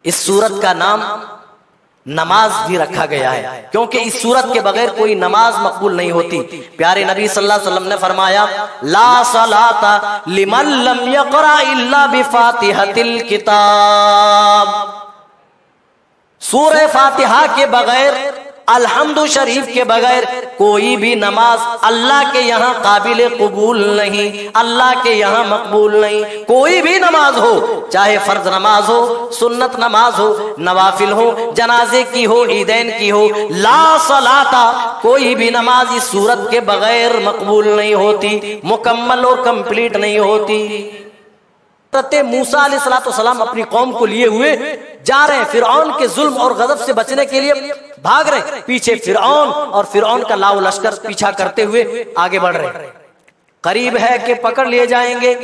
इस सूरत का नाम नमाज भी रखा गया है, क्योंकि इस सूरत के बगैर कोई नमाज मकबूल नहीं होती। प्यारे नबी सल्लल्लाहु अलैहि वसल्लम ने फरमाया, ला सलाता लिमन लम यक़रा इल्ला बिफातिहतिल किताब। सूरह फातिहा के बगैर, अल्हम्दु शरीफ के बगैर कोई भी नमाज अल्लाह के यहाँ काबिल कबूल नहीं, अल्लाह के यहाँ मकबूल नहीं। कोई भी नमाज हो, चाहे फर्ज नमाज हो, सुन्नत नमाज हो, नवाफिल हो, जनाजे की हो, ईदैन की हो, ला सलाता, कोई भी नमाज इस सूरत के बगैर मकबूल नहीं होती, मुकम्मल और कंप्लीट नहीं होती। मूसा अलैहिस्सलाम अपनी कौम को लिए हुए जा रहे हैं, फिरौन के जुल्म और गजब से बचने के लिए भाग रहे, पीछे फिरौन और फिरौन का लाव लश्कर पीछा करते हुए आगे बढ़ रहे। करीब है कि पकड़ लिए जाएंगे।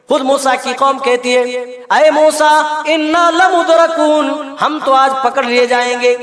खुद मूसा की कौम कहती है, अये मूसा इन्ना लमुदरकून, हम तो आज पकड़ लिए जाएंगे।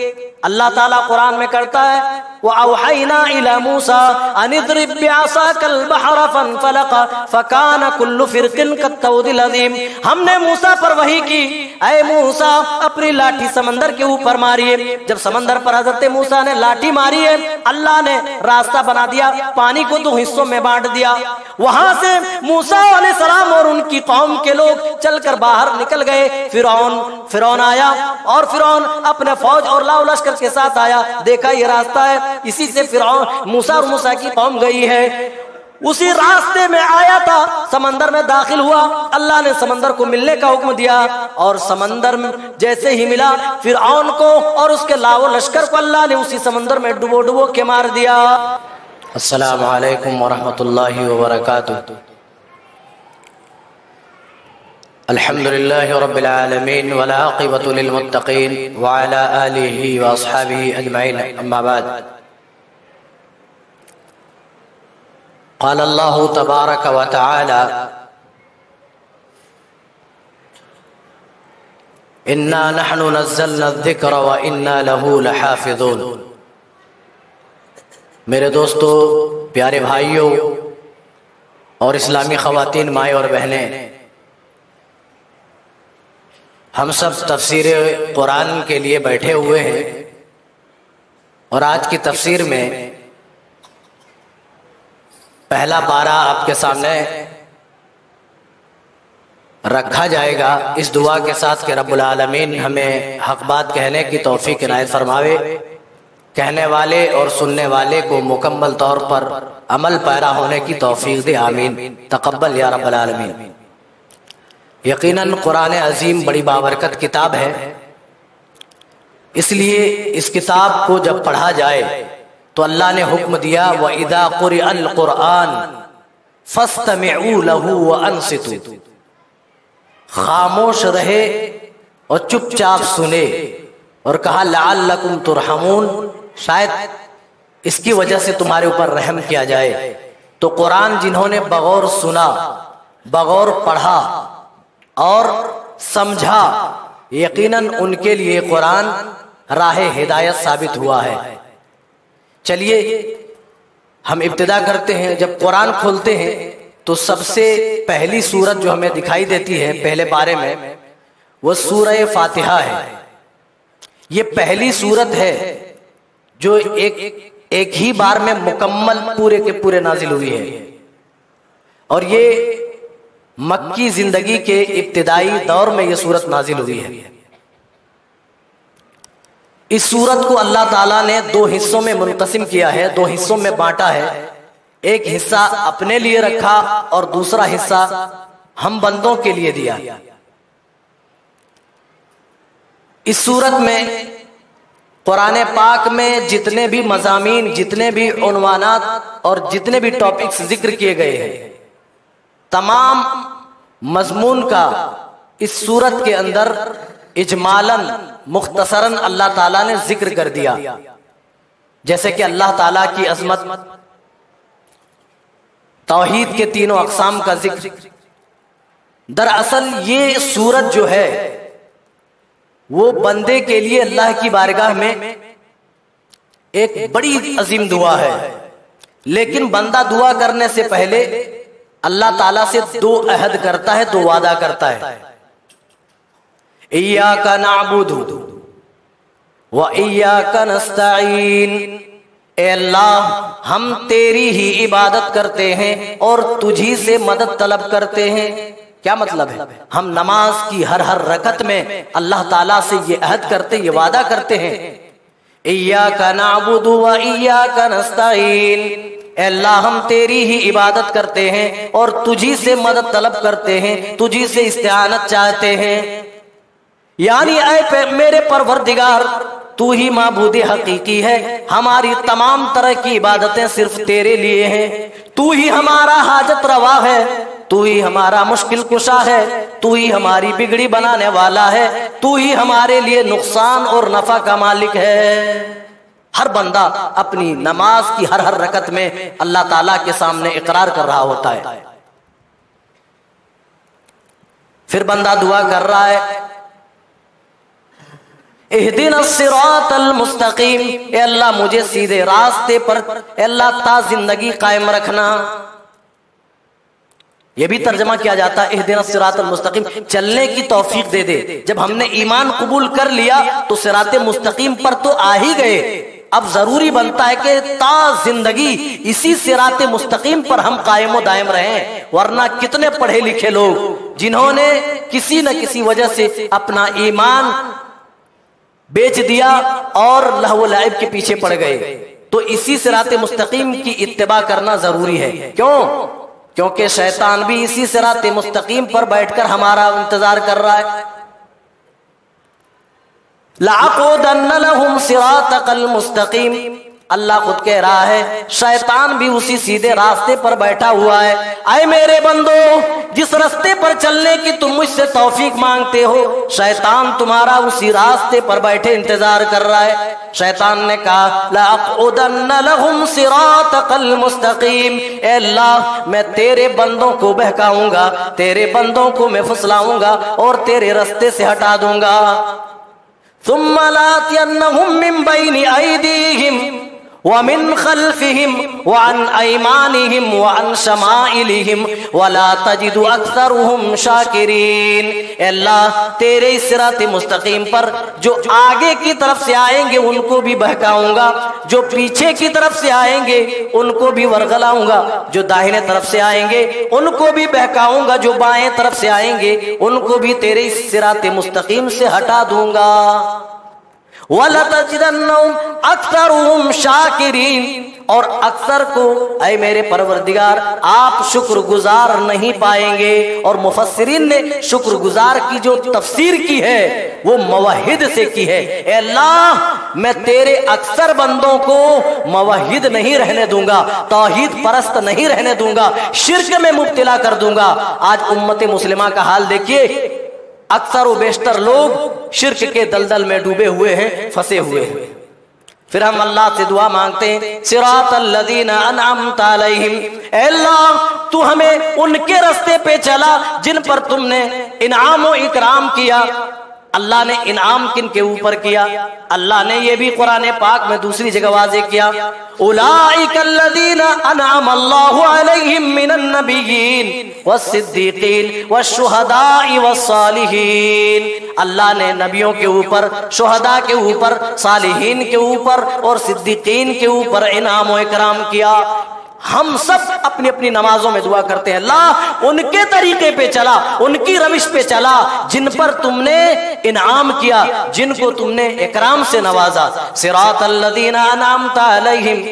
अल्लाह ताला कुरान में करता है, व औहैना इला मूसा अनिद्रिब बिअसाकल बहर फनफलक फकान कुल्लु फिरकिन कत्तौदिल अज़ीम। हमने मूसा पर वही की, अये मूसा अपनी लाठी समंदर के ऊपर मारिए। जब समंदर पर हजरत मूसा ने लाठी मारी है, अल्लाह ने रास्ता बना दिया, पानी को दो हिस्सों में बांट दिया। वहां से मूसा अलैहिस्सलाम और उनकी कौम के लोग चलकर बाहर निकल गए। फिरौन आया और फिरौन अपने फौज और लाव लश्कर के साथ आया। देखा ये रास्ता है, इसी से फिरौन मूसा और मूसा की कौम गई है। उसी रास्ते में आया था, समंदर में दाखिल हुआ, अल्लाह ने समंदर को मिलने का हुक्म दिया और समंदर में जैसे ही मिला, फिरौन को और उसके लाव लश्कर को अल्लाह ने उसी समंदर में डुबो डुबो के मार दिया। अस्सलामु अलैकुम वरहमतुल्लाहि वबरकातुहू। अल्हम्दुलिल्लाहि रब्बिल आलमीन वल आक़िबतु लिल मुत्तक़ीन व अला आलिहि व अस्हाबिहि अजमईन, अम्मा बाद। क़ाल अल्लाहु तबारक व तआला, इन्ना नहनु नज़्ज़लना ज़िक्र व इन्ना लहू लहाफ़िज़ून। मेरे दोस्तों, प्यारे भाइयों और इस्लामी ख़वातीन, माएँ और बहनें, हम सब तफसीर कुरान के लिए बैठे हुए हैं और आज की तफसीर में पहला पारा आपके सामने रखा जाएगा, इस दुआ के साथ कि रब्बुल आलमीन हमें हक बात कहने की तौफीक इनायत फरमावे, कहने वाले और सुनने वाले को मुकम्मल तौर पर अमल पैरा होने की तौफीक दे, आमीन। तक़ब्बल या रब्बल आलमीन। यकीनन कुरान अजीम बड़ी बाबरकत किताब है, इसलिए इस किताब को जब पढ़ा जाए तो अल्लाह ने हुक्म दिया, व इज़ा क़ुरिअल क़ुरआन फस्तमिऊ लहू व अंसितू, खामोश रहे और चुपचाप सुने। और कहा लअल्लकुम तुरहमून, शायद इसकी वजह से तुम्हारे ऊपर रहम किया जाए। तो कुरान जिन्होंने बगौर सुना, बगौर पढ़ा और समझा, यकीनन उनके लिए कुरान राह हिदायत साबित हुआ है। चलिए हम इब्तिदा करते हैं। जब कुरान खोलते हैं तो सबसे पहली सूरत जो हमें दिखाई देती है पहले पारे में, वो सूरह फातिहा है। ये पहली सूरत है जो एक ही बार में मुकम्मल पूरे के पूरे नाजिल हुई है, और ये मक्की जिंदगी के इब्तिदाई दौर में यह सूरत नाजिल हुई है। इस सूरत को अल्लाह ताला ने दो हिस्सों में मुनक़सिम किया है, दो हिस्सों में बांटा है। एक हिस्सा अपने लिए रखा और दूसरा हिस्सा हम बंदों के लिए दिया। इस सूरत में कुरान पाक में जितने भी मज़ामीन, जितने भी उन्वानात और जितने भी टॉपिक्स जिक्र किए गए हैं, तमाम मजमून का इस सूरत के अंदर इजमालन मुख्तसरन अल्लाह ताला ने जिक्र कर दिया। जैसे कि अल्लाह ताला की अजमत, तौहीद के तीनों अक़साम का जिक्र। दरअसल ये सूरत जो है वो बंदे के लिए अल्लाह की बारगाह में एक बड़ी अजीम दुआ है, लेकिन बंदा दुआ करने से पहले अल्लाह ताला से दो अहद करता है, दो वादा करता है। इय्याका नअबुदु व इय्याका नस्तईन। ए अल्लाह, हम तेरी ही इबादत करते हैं और तुझी से मदद तलब करते हैं। क्या मतलब है? हम नमाज की हर हर रकत में अल्लाह ताला से ये अहद करते, ये वादा करते हैं, इय्याका नअबुदु व इय्याका नस्तईन। अल्लाह, हम तेरी ही इबादत करते हैं और तुझी से मदद तलब करते हैं, तुझी से इस्तिआनत चाहते हैं। यानी ऐ मेरे परवरदिगार, तू ही माबूद हकीकी है, हमारी तमाम तरह की इबादतें सिर्फ तेरे लिए हैं। तू ही हमारा हाजत रवा है, तू ही हमारा मुश्किल कुशा है, तू ही हमारी बिगड़ी बनाने वाला है, तू ही हमारे लिए नुकसान और नफा का मालिक है। हर बंदा अपनी नमाज की हर हर रकत में अल्लाह ताला के सामने इकरार कर रहा होता है। फिर बंदा दुआ कर रहा है, इहदिनस सिरातल मुस्तकीम। ए अल्लाह, मुझे सीधे रास्ते पर अल्लाह ता जिंदगी कायम रखना। ये भी तर्जमा किया जाता है इहदिनस सिरातल मुस्तकीम, चलने की तौफीक दे दे। जब हमने ईमान कबूल कर लिया तो सिराते मुस्तकीम पर तो आ ही गए, अब जरूरी बनता है कि ता जिंदगी इसी सिराते मुस्तकीम पर हम कायम व दायम रहें। वरना कितने पढ़े लिखे लोग जिन्होंने किसी न किसी वजह से अपना ईमान बेच दिया और लहव लाइब के पीछे पड़ गए। तो इसी सिराते मुस्तकीम की इत्तिबा करना जरूरी है। क्यों? क्योंकि शैतान भी इसी सिराते मुस्तकीम पर बैठकर हमारा इंतजार कर रहा है। लअक़ुदन्न लहुम सिरातकल मुस्तकीम। अल्लाह खुद कह रहा है, शैतान भी उसी सीधे रास्ते पर बैठा हुआ है। आए मेरे बंदो, जिस रास्ते पर चलने की तुम मुझसे तौफीक मांगते हो, शैतान तुम्हारा उसी रास्ते पर बैठे इंतजार कर रहा है। शैतान ने कहा, लअक़ुदन्न लहुम सिरातकल मुस्तकीम। ए अल्लाह, मैं तेरे बंदों को बहकाऊंगा, तेरे बंदों को मैं फुसलाऊंगा और तेरे रास्ते से हटा दूंगा। सुम्मा लातियन्नहुम मिन बैनि ऐदीहिम व मिन खल्फिहिम व अन ऐमानिहिम व अन शमाइलिहिम वला तजिदु अक्सरुहुम शाकिरीन। अल्लाह, तेरे इस सिराते मुस्तकीम पर जो आगे की तरफ से आएंगे उनको भी बहकाऊंगा, जो पीछे की तरफ से आएंगे उनको भी वरगलाऊंगा, जो दाहिने तरफ से आएंगे उनको भी बहकाऊंगा, जो बाएं तरफ से आएंगे उनको भी तेरे इस सिराते मुस्तकीम से हटा दूंगा। वलतजिदन्नहुम अक्सरुहुम शाकिरीन। और अक्सर को ऐ मेरे परवरदिगार आप शुक्रगुजार नहीं पाएंगे। और मुफस्सिरीन ने शुक्रगुजार की जो तफसीर की है वो मवहिद से की है। ए अल्लाह, मैं तेरे अक्सर बंदों को मवहिद नहीं रहने दूंगा, तौहीद परस्त नहीं रहने दूंगा, शिर्क में मुब्तला कर दूंगा। आज उम्मत मुस्लिमा का हाल देखिए, अक्सर व बेशतर लोग शिर्क के दलदल में डूबे हुए हैं, फंसे हुए हैं। फिर हम अल्लाह से दुआ मांगते हैं, सिरातल लज़ीना अनअमता अलैहिम। ऐ अल्लाह, तू हमें उनके रास्ते पे चला जिन पर तुमने इनाम व इकराम किया। अल्लाह ने इनाम किन के ऊपर किया? अल्लाह ने ये भी कुरान पाक में दूसरी जगह वाज़े किया, उलाइकल लज़ीना अनअम अल्लाहु अलैहिम मिनन नबिय्यीन वस्सिद्दीकीन वश्शुहदाई वस्सालिहीन। अल्लाह ने नबियों के ऊपर, शुहदा के ऊपर, सालिहीन के ऊपर और सिद्दीकीन के ऊपर इनाम व इकराम किया। हम सब अपनी अपनी नमाजों में दुआ करते हैं, अल्लाह उनके तरीके पे चला, उनकी रविश पे चला जिन पर तुमने इनाम किया, जिनको तुमने इकराम से नवाजा। सिरातल लज़ीना अनअमता अलैहिम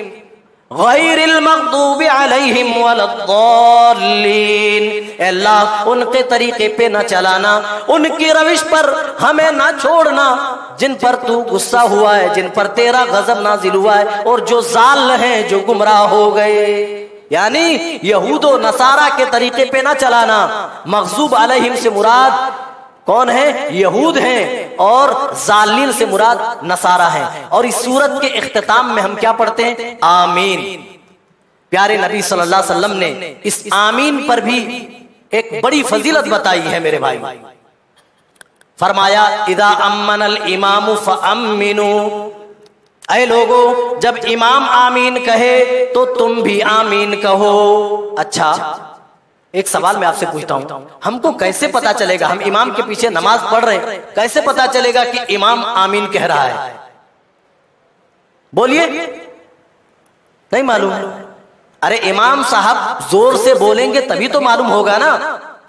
गैरिल मग़दूबि अलैहिम वलद्दाल्लीन। अल्लाह, उनके तरीके पे न चलाना, उनकी रविश पर हमें न छोड़ना जिन पर तू गुस्सा हुआ है, जिन पर तेरा गजब नाजिल हुआ है और जो जाल हैं, जो गुमराह हो गए। यानी यहूदो नसारा के तरीके पे न चलाना। मग़ज़ूब अलैहिम से मुराद कौन है? यहूद हैं, और जालिन से मुराद नसारा है। और इस सूरत के इख्तिताम में हम क्या पढ़ते हैं? आमीन। प्यारे नबी सल्लल्लाहु अलैहि वसल्लम ने इस आमीन पर भी एक बड़ी फजीलत बताई है मेरे भाई। फरमाया, इदा अम्मनल इमामु फअम्मिनू। ऐ लोगो, जब इमाम आमीन कहे तो तुम भी आमीन कहो। अच्छा, एक सवाल मैं आपसे पूछता हूं, हमको कैसे पता चलेगा, हम इमाम के पीछे नमाज पढ़ रहे हैं, कैसे पता चलेगा कि इमाम आमीन कह रहा है? बोलिए, नहीं मालूम। अरे इमाम साहब जोर से बोलेंगे तभी तो मालूम होगा ना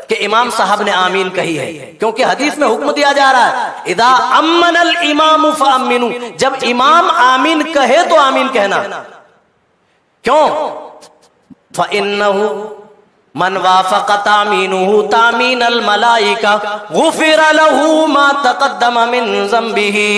कि इमाम साहब ने आमीन कही है, क्योंकि हदीस में हुक्म दिया जा रहा है इदा अम्मनल इमाम फअम्मिनू, जब इमाम आमीन कहे तो आमीन कहना। क्यों? फइन्नहु मन वाफक़ तामीनुहु तामीनल मलाइका गुफ़िर लहू मा तक़द्दम मिन ज़म्बिही,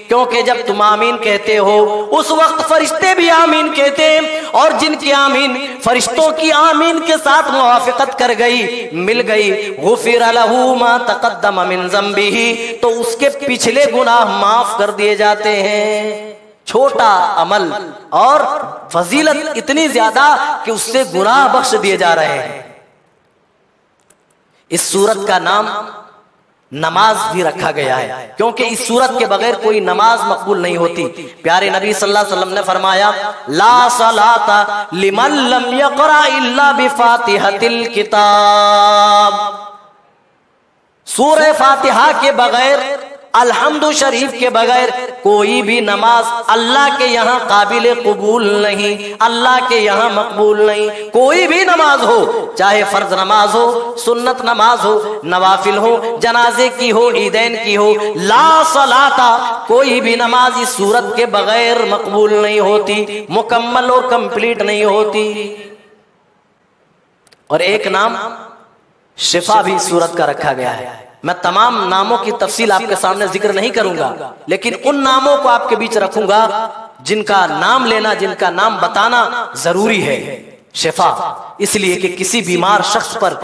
क्योंकि जब तुम आमीन कहते हो उस वक्त फरिश्ते भी आमीन कहते हैं, और जिनकी आमीन फरिश्तों की आमीन के साथ मुवाफ़क़त कर गई, मिल गई, गुफ़िर लहू मा तक़द्दम मिन ज़म्बिही, तो उसके पिछले गुनाह माफ कर दिए जाते हैं। छोटा अमल और फजीलत इतनी ज्यादा कि उससे गुनाह बख्श दिए जा रहे हैं। इस सूरत का नाम नमाज भी रखा गया है, क्योंकि इस सूरत के बगैर कोई नमाज मकबूल नहीं होती। प्यारे नबी सल्लल्लाहु अलैहि वसल्लम ने फरमाया, ला सलाता लिमन लम यक़रा इल्ला बिफातिहतिल किताब, सूरह फातिहा के बगैर, अल्हम्दु शरीफ के बगैर कोई भी नमाज अल्लाह के यहाँ काबिल कबूल नहीं, अल्लाह के यहाँ मकबूल नहीं। कोई भी नमाज हो, चाहे फर्ज नमाज हो, सुन्नत नमाज हो, नवाफिल हो, जनाजे की हो, ईदैन की हो, ला सलाता, कोई भी नमाज इस सूरत के बगैर मकबूल नहीं होती, मुकम्मल और कंप्लीट नहीं होती। और एक नाम शिफा भी सूरत का रखा गया है। मैं तमाम नामों की तफसील आपके सामने जिक्र नहीं करूंगा, लेकिन उन नामों को आपके बीच रखूंगा जिनका नाम लेना, जिनका नाम बताना जरूरी है। शिफा इसलिए कि किसी बीमार शख्स पर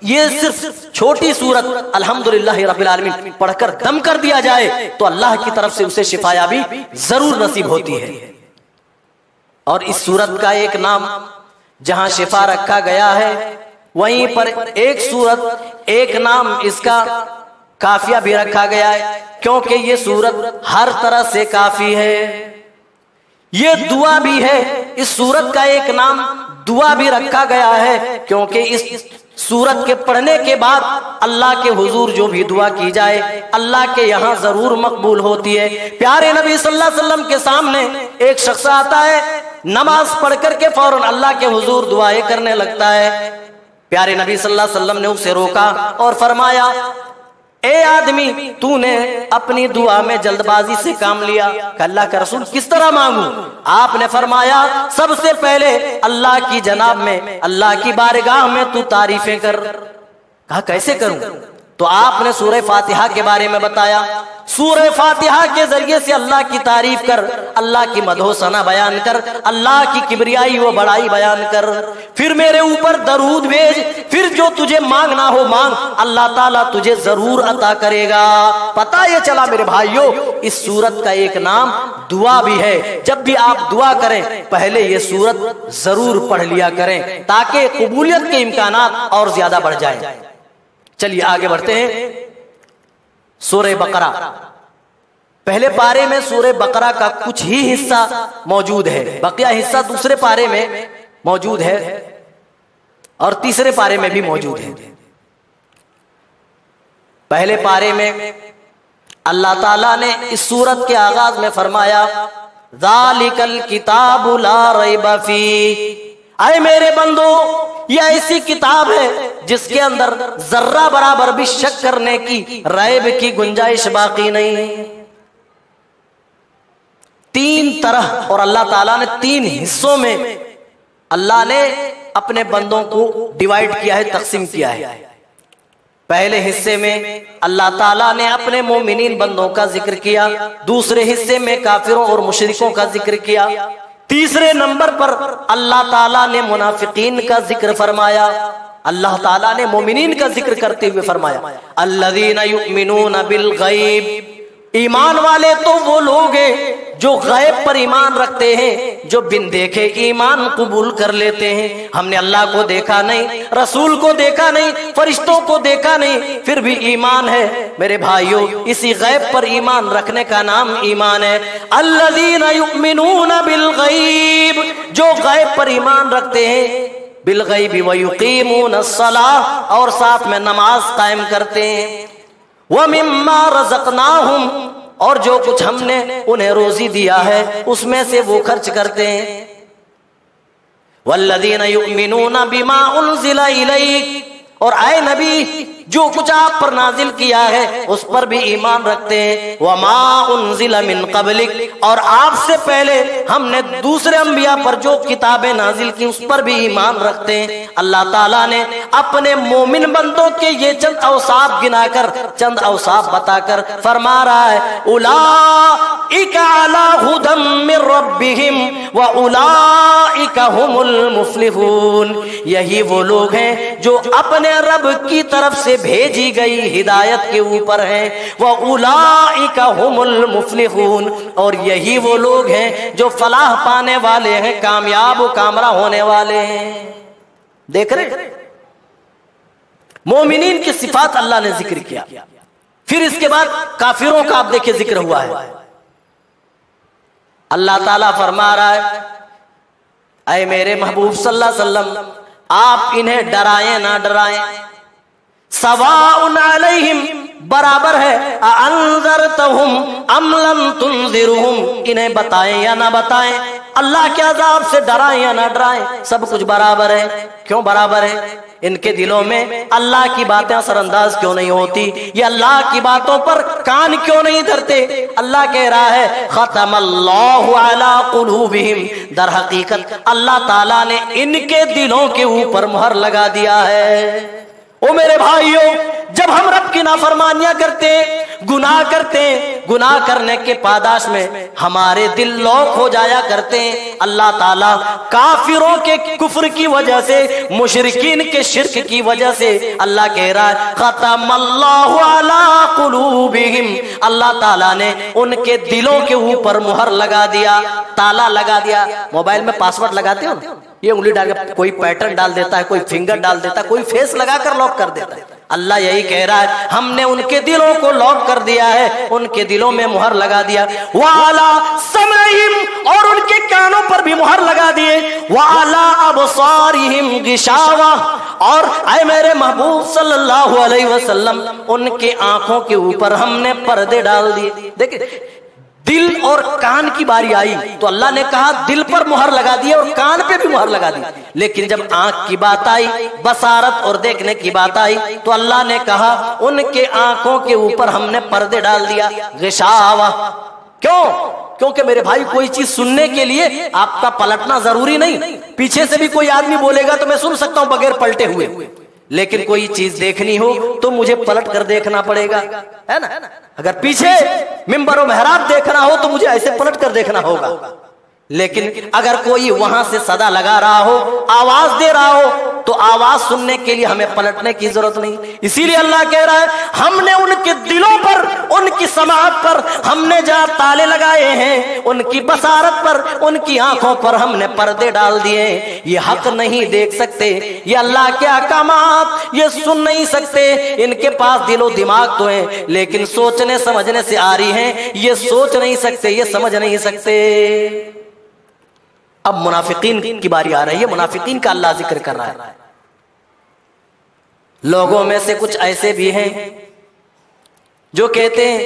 ये सिर्फ छोटी सूरत अल्हम्दुलिल्लाह रब्बिल आलमीन पढ़कर दम कर दिया जाए तो अल्लाह की तरफ से उसे शिफायाबी जरूर नसीब होती है। और इस सूरत का एक नाम जहां शिफा रखा गया है, वहीं पर एक सूरत, एक नाम इसका काफिया भी रखा गया है, क्योंकि ये सूरत हर तरह से काफी है। ये दुआ भी है, इस सूरत का एक नाम दुआ भी रखा गया है, क्योंकि इस सूरत के पढ़ने के बाद अल्लाह के हुजूर जो भी दुआ की जाए अल्लाह के यहाँ जरूर मकबूल होती है। प्यारे नबी सल्लल्लाहु अलैहि वसल्लम के सामने एक शख्स आता है, नमाज पढ़ करके फौरन अल्लाह के हुजूर दुआएं करने लगता है। प्यारे नबी सल्लल्लाहु अलैहि वसल्लम ने उसे रोका और फरमाया, ए आदमी, तूने अपनी दुआ में जल्दबाजी से काम लिया। अल्लाह का रसूल किस तरह मांगू? आपने फरमाया, सबसे पहले अल्लाह की जनाब में, अल्लाह की बारगाह में तू तारीफें कर। कहा कैसे करूं? तो आपने सूरह फातिहा के बारे में बताया। सूरह फातिहा के जरिए से अल्लाह की तारीफ कर, अल्लाह की मदहो सना बयान कर, अल्लाह की किबरियाई व बड़ाई बयान कर, फिर मेरे ऊपर दरूद भेज, फिर जो तुझे मांगना हो मांग, अल्लाह ताला तुझे जरूर अता करेगा। पता ये चला मेरे भाइयों, इस सूरत का एक नाम दुआ भी है। जब भी आप दुआ करें पहले ये सूरत जरूर पढ़ लिया करें, ताकि कबूलियत के इम्कानात और ज्यादा बढ़ जाए। चलिए आगे बढ़ते हैं। सूरह बकरा, पहले पारे में सूरह बकरा का कुछ ही हिस्सा मौजूद है, बकिया हिस्सा दूसरे पारे में मौजूद है और तीसरे पारे में भी मौजूद है। पहले पारे में अल्लाह ताला ने इस सूरत के आगाज में फरमाया, ज़ालिकल किताबु ला रैब फी, आए मेरे बंदो, यह ऐसी किताब है जिसके अंदर जर्रा बराबर भी शक करने की, रैब की गुंजाइश बाकी नहीं। तीन तरह, और अल्लाह ताला ने तीन हिस्सों में अल्लाह ने अपने बंदों को डिवाइड किया है, तकसीम किया है। पहले हिस्से में अल्लाह ताला ने अपने मोमिनीन बंदों का जिक्र किया, दूसरे हिस्से में काफिरों और मुशरिकों का जिक्र किया, तीसरे नंबर पर अल्लाह ताला ने मुनाफिकीन का जिक्र फरमाया। अल्लाह ताला ने मोमिनीन का जिक्र करते हुए फरमाया, अल्लज़ीना युमिनूना बिल गैब, ईमान वाले तो वो लोग हैं जो गैब पर ईमान रखते हैं, जो बिन देखे ईमान कबूल कर लेते हैं। हमने अल्लाह को देखा नहीं, रसूल को देखा नहीं, फरिश्तों को देखा नहीं, फिर भी ईमान है। मेरे भाइयों, इसी गैब पर ईमान रखने का नाम ईमान है। अल्लज़ीना युमिनूना बिल गैब, जो गैब पर ईमान रखते हैं, बिलगैबि व युकीमूनस्सलाह, और साथ में नमाज कायम करते हैं। व मिम्मा रज़क़नाहुम, और जो कुछ हमने उन्हें रोजी दिया है उसमें से वो खर्च करते हैं। वल्लज़ीना युमिनूना बिमा उनज़िला इलैक, और आए नबी जो कुछ आप पर नाजिल किया है उस पर भी ईमान रखते हैं। वमा उनज़िला मिन क़ब्लिक, और आपसे पहले हमने दूसरे अंबिया पर जो किताबें नाजिल की उस पर भी ईमान रखते हैं। अल्लाह ताला ने अपने मोमिन बंदों के ये चंद औसाफ गिनाकर, चंद औसाफ बताकर फरमा रहा है, उलाइका अला हुदम मिर रब्बिहिम व उलाइका हुमुल मुफ्लिहून। यही वो लोग हैं जो अपने रब की तरफ से भेजी गई हिदायत के ऊपर हैं। व उलाइका हुमुल मुफ्लिहून, और यही वो लोग हैं जो फलाह पाने वाले हैं, कामयाब व कामरा होने वाले हैं। देख रहे मोमिनीन की सिफात अल्लाह ने जिक्र किया। फिर इसके बाद काफिरों का आप देखिए जिक्र हुआ है। अल्लाह ताला फरमा रहा है, ऐ मेरे महबूब सल्लल्लाहु अलैहि वसल्लम, आप इन्हें डराएं ना डराएं, सवाउन अलैहिम, बराबर है, अअंज़रतहुम अम लम तुनज़िरहुम, इन्हें बताएं या ना बताएं, अल्लाह के अज़ाब से डराएं या ना डराएं, सब कुछ बराबर है। क्यों बराबर है? इनके दिलों में अल्लाह की बातें असरअंदाज क्यों नहीं होती? ये अल्लाह की बातों पर कान क्यों नहीं धरते? अल्लाह कह रहा है, खतमल्लाहु अला कुलूबिहिम, दर हकीकत अल्लाह ताला ने इनके दिलों के ऊपर मुहर लगा दिया है। ओ मेरे भाइयों, जब हम रब की नाफरमानियां करते, गुनाह करते, गुनाह करने के पादाश में हमारे दिल लौक हो जाया करते हैं। अल्लाह ताला काफिरों के कुफ्र की वजह से, मुशरिकीन के शिर्क की वजह से अल्लाह कह रहा है, खतमल्लाहु अला कुलूबिहिम, अल्लाह ताला ने उनके दिलों के ऊपर मुहर लगा दिया, ताला लगा दिया। मोबाइल में पासवर्ड लगाते हो, ये उंगली डाल के कोई पैटर्न डाल देता है, कोई फिंगर डाल देता है, कोई फेस लगाकर लॉक कर देता है। अल्लाह यही कह रहा है, हमने उनके दिलों को लॉक कर दिया है, उनके दिलों में मुहर लगा दिया। वाला समईहिम, और उनके कानों पर भी मुहर लगा दिए। वाला अबसारिहिम गिशावा, और ऐ मेरे महबूब सल्लल्लाहु अलैहि वसल्लम, उनके आंखों के ऊपर हमने पर्दे डाल दिए। देखिए, दिल और कान की बारी आई तो अल्लाह ने कहा दिल पर मुहर लगा दी और कान पे भी मुहर लगा दी। लेकिन जब आंख की बात आई, बसारत और देखने की बात आई, तो अल्लाह ने कहा उनके आंखों के ऊपर हमने पर्दे डाल दिया, गिशावा। क्यों? क्योंकि मेरे भाई, कोई चीज सुनने के लिए आपका पलटना जरूरी नहीं। पीछे से भी कोई आदमी बोलेगा तो मैं सुन सकता हूं बगैर पलटे हुए, लेकिन कोई चीज देखनी हो तो मुझे पलट कर देखना पड़ेगा, है ना? अगर पीछे मिंबर और मेहराब देखना हो तो मुझे ऐसे पलट कर देखना होगा। लेकिन अगर कोई वहां से सदा लगा रहा हो, आवाज दे रहा हो, तो आवाज सुनने के लिए हमें पलटने की जरूरत नहीं। इसीलिए अल्लाह कह रहा है, हमने उनके दिलों पर, उनकी समाअत पर हमने जहां ताले लगाए हैं, उनकी बसारत पर, उनकी आंखों पर हमने पर्दे डाल दिए। ये हक नहीं देख सकते, ये अल्लाह के अहकामात ये सुन नहीं सकते। इनके पास दिलो दिमाग तो है, लेकिन सोचने समझने से आ रही है, ये सोच नहीं सकते, ये समझ नहीं सकते। अब मुनाफिकीन की बारी आ रही है। मुनाफिकीन का अल्लाह जिक्र कर रहा है। लोगों में से कुछ ऐसे भी हैं जो कहते हैं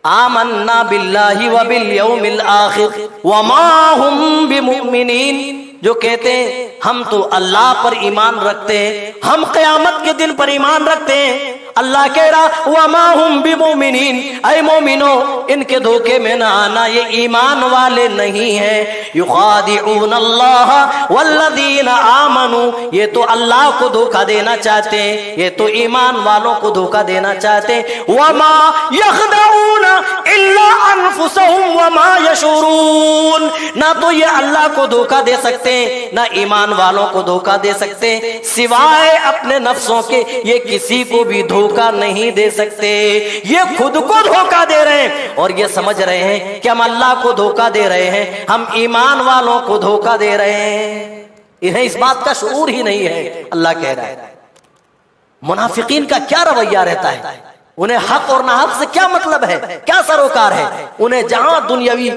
आमन्ना बिल्लाहि व बिल यौमिल आखिर व मा हुम बिमुमिनीन, जो कहते हैं हम तो अल्लाह पर ईमान रखते हैं, हम क़यामत के दिन पर ईमान रखते हैं। अल्लाह कह रहा वमा हुम बिमुमिनीन, ऐ मोमिनो इनके धोखे में ना आना, ये ईमान वाले नहीं है। युखादिऊन अल्लाह वल्लज़ीना आमनू, ये तो अल्लाह को धोखा देना चाहते हैं, ये तो ईमान वालों को धोखा देना चाहते हैं। वमा यखदऊन इल्ला अनफुसहुम वमा यशुरून, ना तो ये अल्लाह को धोखा दे सकते हैं, ना ईमान वालों को धोखा दे सकते हैं, सिवाय अपने नफ्सों के ये किसी को भी धोखा नहीं दे सकते। ये खुद को धोखा दे रहे हैं और ये समझ रहे हैं कि हम अल्लाह को धोखा दे रहे हैं, हम ईमान वालों को धोखा दे रहे हैं। इन्हें इस बात का शऊर ही नहीं है। अल्लाह कह रहा है मुनाफिकीन का क्या रवैया रहता है, उन्हें हक और नाहक से क्या मतलब है, क्या सरोकार है। उन्हें जहां दुनियावी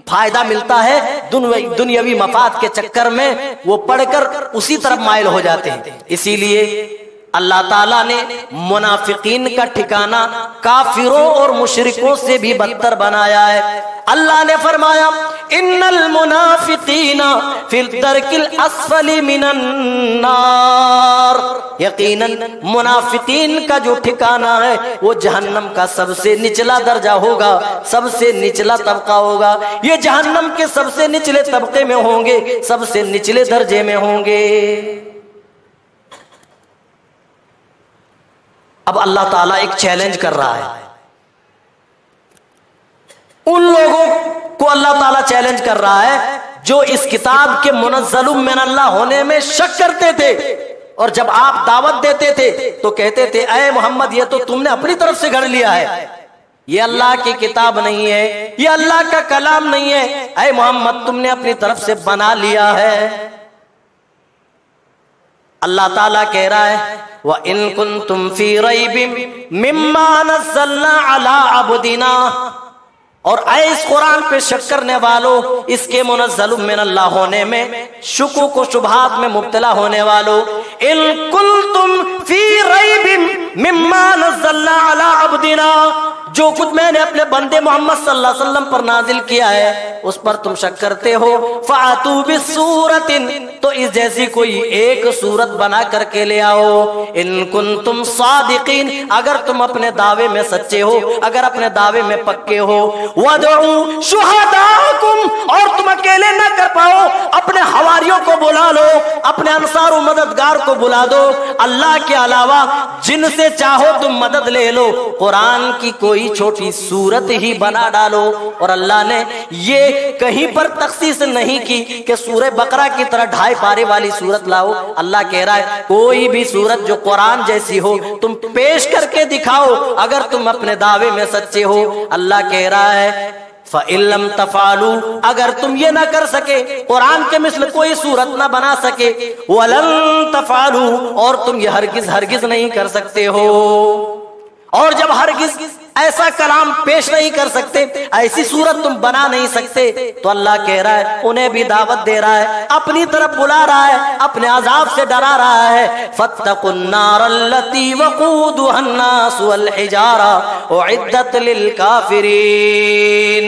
फायदा मिलता है दुनियावी मफाद के चक्कर में वो पढ़कर उसी तरफ माइल हो जाते हैं। इसीलिए अल्लाह ताला ने मुनाफिकीन का ठिकाना काफिरों और मुशरिकों से भी बदतर बनाया है। अल्लाह ने फरमाया इन्नल मुनाफिकीना फिल दरकिल अस्फली मिनन नार, यकीनन मुनाफिकीन का जो ठिकाना है वो जहन्नम का सबसे निचला दर्जा होगा, सबसे निचला तबका होगा। ये जहन्नम के सबसे निचले तबके में होंगे, सबसे निचले दर्जे में होंगे। अब अल्लाह ताला एक चैलेंज कर रहा है उन लोगों को, अल्लाह ताला चैलेंज कर रहा है जो इस किताब के मुनज़्ज़लुम मिनल्लाह होने में शक करते थे, और जब आप दावत देते थे तो कहते थे ऐ मोहम्मद ये तो तुमने अपनी तरफ से गढ़ लिया है, ये अल्लाह की किताब नहीं है, ये अल्लाह का कलाम नहीं है, ऐ मोहम्मद तुमने अपनी तरफ से बना लिया है। अल्लाह ताला कह रहा है व इन कुंतुम फी रैबिम मिम्मा नज़्ज़लना अला अब्दिना, और ऐ इस कुरान पे शक करने वालों, इसके मुनज़्ज़लुम मिनल्लाह होने में, शुकूक व शुबहात में मुब्तला होने वालों, इन कुंतुम फी रैबिम मिम्मा नज़्ज़लना अला अब्दिना, जो कुछ मैंने अपने बंदे मोहम्मद सल्लल्लाहु अलैहि वसल्लम पर नाजिल किया है उस पर तुम शक करते हो, फ़ातू बिस्सूरतिन, तो इस जैसी कोई एक सूरत बना करके ले आओ, इन कुंतुम सादिकीन, अगर तुम अपने दावे में सच्चे हो, अगर अपने दावे में पक्के हो, वदउ शुहदाकुम, और तुम अकेले न कर पाओ, अपने हवारियों को बुला लो, अपने अंसार व मददगार को बुला दो, अल्लाह के अलावा जिनसे चाहो तुम मदद ले लो, कुरान की कोई छोटी सूरत ही बना डालो। और अल्लाह ने ये कहीं पर तखसीस नहीं की कि सूरह बकरा की तरह 2.5 पारे वाली सूरत लाओ। अल्लाह कह रहा है कोई भी सूरत जो कुरान जैसी हो तुम पेश करके दिखाओ, अगर तुम अपने दावे में सच्चे हो। अल्लाह कह रहा है फ़इल्लम तफ़ालू, अगर तुम ये ना कर सके, कुरान के मिस्ल कोई सूरत ना बना सके, वलन तफ़ालू, और तुम ये हरगिज हरगिज नहीं कर सकते हो। और जब हरगिज ऐसा कलाम पेश नहीं कर सकते, ऐसी सूरत तुम बना नहीं सकते, तो अल्लाह कह रहा है उन्हें भी दावत दे रहा है, अपनी तरफ बुला रहा है, अपने अजाब से डरा रहा है। फत्तकुन नारल्लती वक़ूदुहा अन्नास वल हिजारा उइद्दत लिल काफिरीन।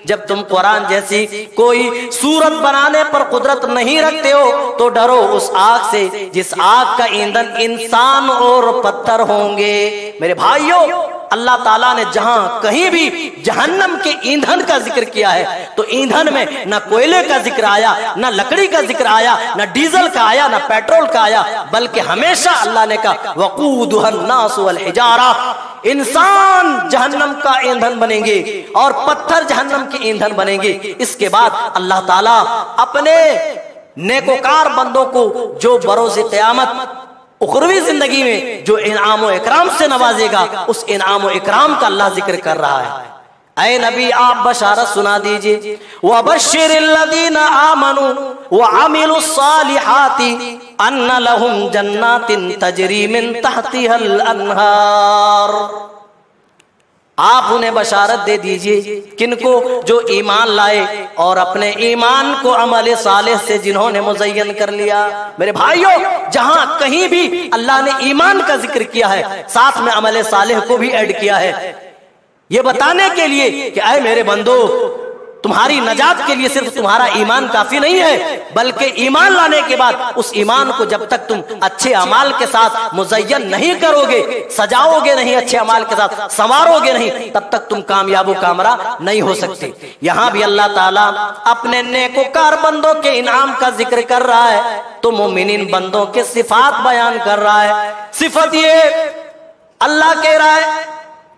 जब तुम कुरान जैसी कोई सूरत बनाने पर कुदरत नहीं रखते हो तो डरो उस आग से जिस आग का ईंधन इंसान और पत्थर होंगे। मेरे भाइयों, अल्लाह ताला ने जहां कहीं भी जहन्नम के ईंधन का जिक्र किया है तो ईंधन में न कोयले का जिक्र आया, न लकड़ी का जिक्र आया, न डीजल का आया, न पेट्रोल का आया, बल्कि हमेशा अल्लाह ने कहा वक़ूदुहा अन्नास वल हिजारा, इंसान जहन्नम का ईंधन बनेंगे और पत्थर जहन्नम के ईंधन बनेंगे। इसके बाद अल्लाह ताला अपने नेकोकार बंदों को जो बरोज़े क़यामत उखरवी जिंदगी में जो इनाम व इकराम से नवाजेगा, उस इनाम व इकराम का अल्लाह जिक्र कर रहा है। ऐ नबी आप बशारत सुना दीजिए, वबश्शिरिल्लज़ीना आमनू व अमिलुस्सालिहाति अन्ना लहुम जन्नातिन तजरी मिन तहतिहल अन्हार। आप उन्हें बशारत दे दीजिए किनको, जो ईमान लाए और अपने ईमान को अमल सालेह से जिन्होंने मुज़य्यन कर लिया। मेरे भाइयों, जहां कहीं भी अल्लाह ने ईमान का जिक्र किया है साथ में अमल सालेह को भी ऐड किया है, ये बताने के लिए कि ऐ मेरे बंदो, तुम्हारी नजात के लिए सिर्फ तुम्हारा ईमान काफी नहीं है, बल्कि ईमान लाने के बाद उस ईमान को जब तक तुम अच्छे अमाल के साथ मुज़य्यन नहीं करोगे, सजाओगे नहीं, अच्छे अमाल के साथ संवारोगे नहीं, तब तक तुम कामयाबो कामरा नहीं हो सकते। यहाँ भी अल्लाह ताला अपने नेकोकार बंदों के इनाम का जिक्र कर रहा है तो मोमिनीन बंदों के सिफात बयान कर रहा है। सिफत ये अल्लाह कह रहा है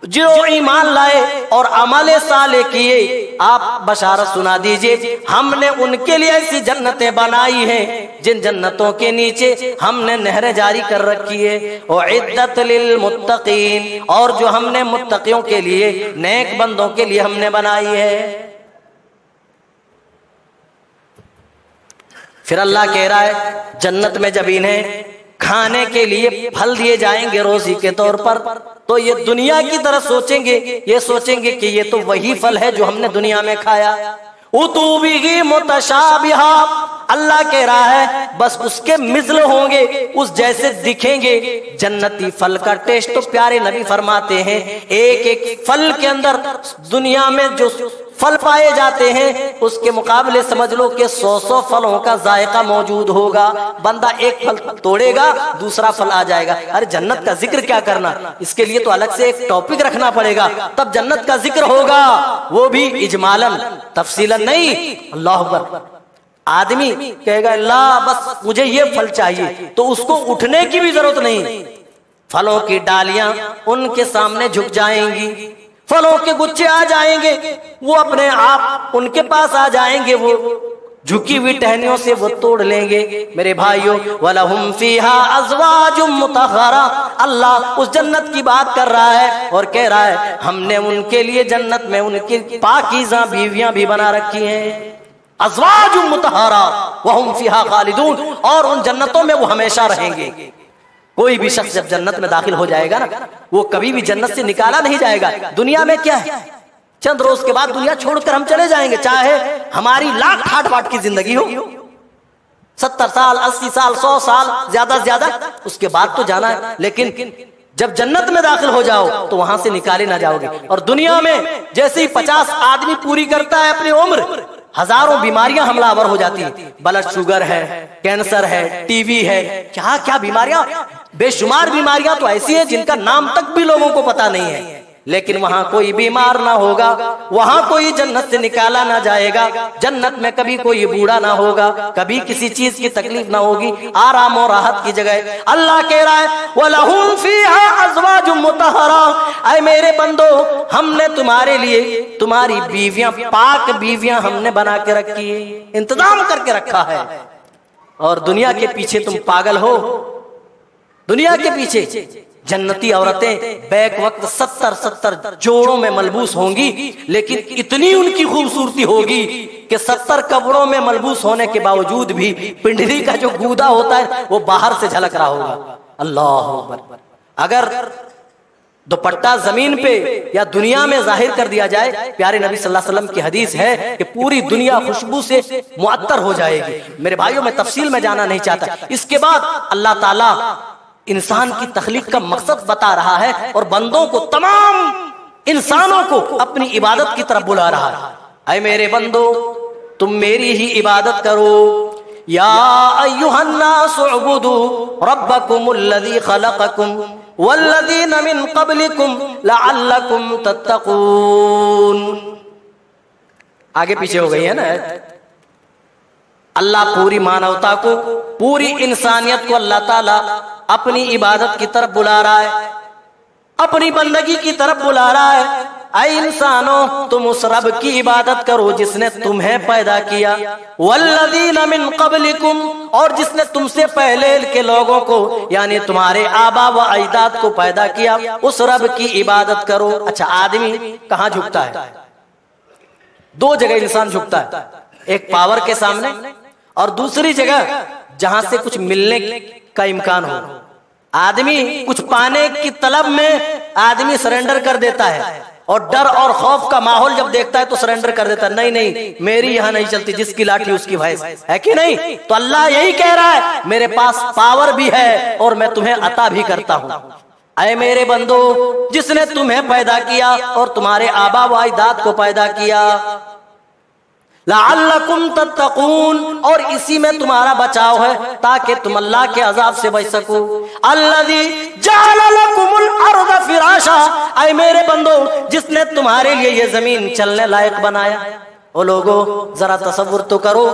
जो ईमान लाए और अमल साले किए, आप बशारत सुना दीजिए हमने उनके लिए ऐसी जन्नतें बनाई हैं जिन जन्नतों के नीचे हमने नहरें जारी कर रखी है, और इद्दत लिल मुत्तकीन, और जो हमने मुत्तकियों के लिए, नेक बंदों के लिए हमने बनाई है। फिर अल्लाह कह रहा है जन्नत में जब इन्हें खाने के लिए फल दिए जाएंगे रोजी के तौर पर, तो ये दुनिया की तरह सोचेंगे, ये सोचेंगे कि ये तो वही फल है जो हमने दुनिया में खाया। उतूबिही मुतशाबिहा, अल्लाह कह रहा है बस उसके मिस्ल होंगे, उस जैसे दिखेंगे। जन्नती फल का टेस्ट तो प्यारे नबी फरमाते हैं, एक एक फल के अंदर दुनिया में जो फल पाए जाते हैं उसके मुकाबले समझ लो कि 100 फलों का जायका मौजूद होगा। बंदा एक फल तोड़ेगा दूसरा फल आ जाएगा। अरे जन्नत का जिक्र क्या करना, इसके लिए तो अलग से एक टॉपिक रखना पड़ेगा, तब जन्नत का जिक्र होगा, वो भी इजमालन तफसीलन नहीं। अल्लाह अकबर। आदमी कहेगा अल्लाह बस मुझे ये फल चाहिए, तो उसको उठने की भी जरूरत नहीं, फलों की डालियां उनके सामने झुक जाएंगी, फलों के गुच्छे आ जाएंगे, वो अपने आप उनके पास आ जाएंगे, वो झुकी हुई टहनियों से वो तोड़ लेंगे। मेरे भाइयों, वलहुम फीहा अज़वाजुम मुतहहरा, अल्लाह उस जन्नत की बात कर रहा है और कह रहा है हमने उनके लिए जन्नत में उनकी पाकीज़ा बीवियां भी बना रखी हैं। अज़वाजुम मुतहहरा वहुम फीहा खालिदून, और उन जन्नतों में वो हमेशा रहेंगे। कोई भी शख्स जब जन्नत में दाखिल हो जाएगा ना, वो कभी भी जन्नत से निकाला नहीं जाएगा। दुनिया में क्या है, चंद रोज के बाद दुनिया छोड़कर हम चले जाएंगे, चाहे हमारी लाख ठाट बाट की जिंदगी हो, 70 साल 80 साल 100 साल ज्यादा से ज्यादा, उसके बाद तो जाना है। लेकिन जब जन्नत में दाखिल हो जाओ तो वहां से निकाले ना जाओगे। और दुनिया में जैसे ही 50 आदमी पूरी करता है अपनी उम्र, हजारों बीमारियां हमलावर हो जाती हैं। ब्लड शुगर है, कैंसर है, टीवी है, क्या क्या बीमारियां, बेशुमार बीमारियां तो ऐसी हैं जिनका नाम तक भी लोगों को पता नहीं है। लेकिन वहां कोई बीमार ना होगा, वहां कोई जन्नत से निकाला ना जाएगा। जन्नत में कभी कोई बूढ़ा ना होगा, कभी किसी चीज की तकलीफ ना होगी, आराम और राहत की जगह। अल्लाह कह रहा है वलहुम फीहा अज़वाजुम मुतहहरा, ऐ मेरे बंदो हमने तुम्हारे लिए तुम्हारी बीवियां, पाक बीवियां हमने बना के रखी है, इंतजाम करके रखा है। और दुनिया के पीछे तुम पागल हो, दुनिया के पीछे जन्नती औरतें बैक वक्त 70 जोड़ों में मलबूस होंगी, लेकिन इतनी उनकी खूबसूरती होगी कि 70 कपड़ों में मलबूस होने के बावजूद भी पिंडली का जो गूदा होता है वो बाहर से झलक रहा होगा। अल्लाह अकबर। अगर दुपट्टा जमीन पे या दुनिया में जाहिर कर दिया जाए, प्यारे नबी सल्लल्लाहु अलैहि वसल्लम की हदीस है कि पूरी दुनिया खुशबू से मुअत्तर हो जाएगी। मेरे भाइयों, मैं तफसील में जाना नहीं चाहता। इसके बाद अल्लाह ताला इंसान की तख्लीक का मकसद बता रहा है और बंदों को, तमाम इंसानों को अपनी इबादत की तरफ बुला रहा है। ऐ मेरे बंदो तुम मेरी ही इबादत करो। या अय्युहन्नास उअबुदू रब्बकुमुल्लज़ी खलक़कुम वल्लज़ीना मिन क़ब्लिकुम लअल्लकुम तत्तक़ून। आगे पीछे हो गई है ना। अल्लाह पूरी मानवता को, पूरी इंसानियत को अल्लाह ताला अपनी इबादत की तरफ बुला रहा है, अपनी बंदगी की तरफ बुला रहा है। ऐ इंसानों तुम उस रब की इबादत करो जिसने तुम्हें पैदा किया, वल्लज़ीना मिन क़ब्लिकुम, और जिसने तुमसे पहले के लोगों को यानी तुम्हारे आबा व अजदाद को पैदा किया, उस रब की इबादत करो। अच्छा, आदमी कहाँ झुकता है? 2 जगह इंसान झुकता है, एक पावर के सामने और दूसरी जगह जहां से कुछ मिलने का इम्कान हो। आदमी कुछ पाने की तलब में आदमी सरेंडर कर देता है, और डर और खौफ का माहौल जब देखता है तो सरेंडर कर देता है। नहीं नहीं, मेरी यहाँ नहीं चलती, जिसकी लाठी उसकी भैंस, है कि नहीं? तो अल्लाह यही कह रहा है मेरे पास पावर भी है और मैं तुम्हें अता भी करता हूँ। ऐ मेरे बंदो जिसने तुम्हें पैदा किया और तुम्हारे आबा व अजदाद को पैदा किया, लअल्लकुम तत्तकून, और इसी में तुम्हारा बचाव है ताकि तुम अल्लाह के अजाब से बच सको। अल्लज़ी जअल लकुमुल अर्ज़ फिराशा, ऐ मेरे बंदो जिसने तुम्हारे लिए ये जमीन चलने लायक बनाया। ओ लोगो जरा तसव्वुर तो करो,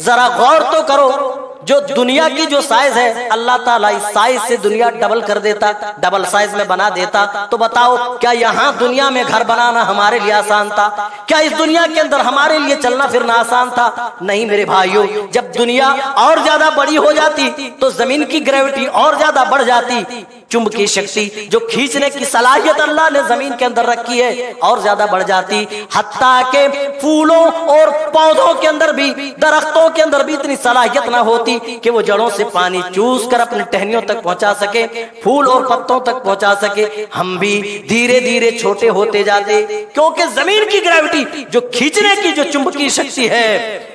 जरा गौर तो करो, जो दुनिया की जो साइज है अल्लाह ताला इस साइज से दुनिया डबल कर देता, डबल साइज में बना देता। तो बताओ क्या यहाँ दुनिया में घर बनाना हमारे लिए आसान था? क्या इस दुनिया के अंदर हमारे लिए चलना फिरना आसान था? नहीं मेरे भाइयों, जब दुनिया और ज्यादा बड़ी हो जाती तो जमीन की ग्रेविटी और ज्यादा बढ़ जाती, चुंबकीय शक्ति, जो खींचने की सलाहियत अल्लाह ने जमीन के अंदर रखी है और ज्यादा बढ़ जाती। हत्ता के फूलों और पौधों के अंदर भी, दरख्तों के अंदर भी इतनी सलाहियत ना होती कि वो जड़ों से पानी चूस कर अपनी टहनियों तक पहुंचा सके, फूल और पत्तों तक पहुंचा सके। हम भी धीरे धीरे छोटे होते जाते, क्योंकि जमीन की ग्रेविटी, जो खींचने की जो चुंबकीय शक्ति है,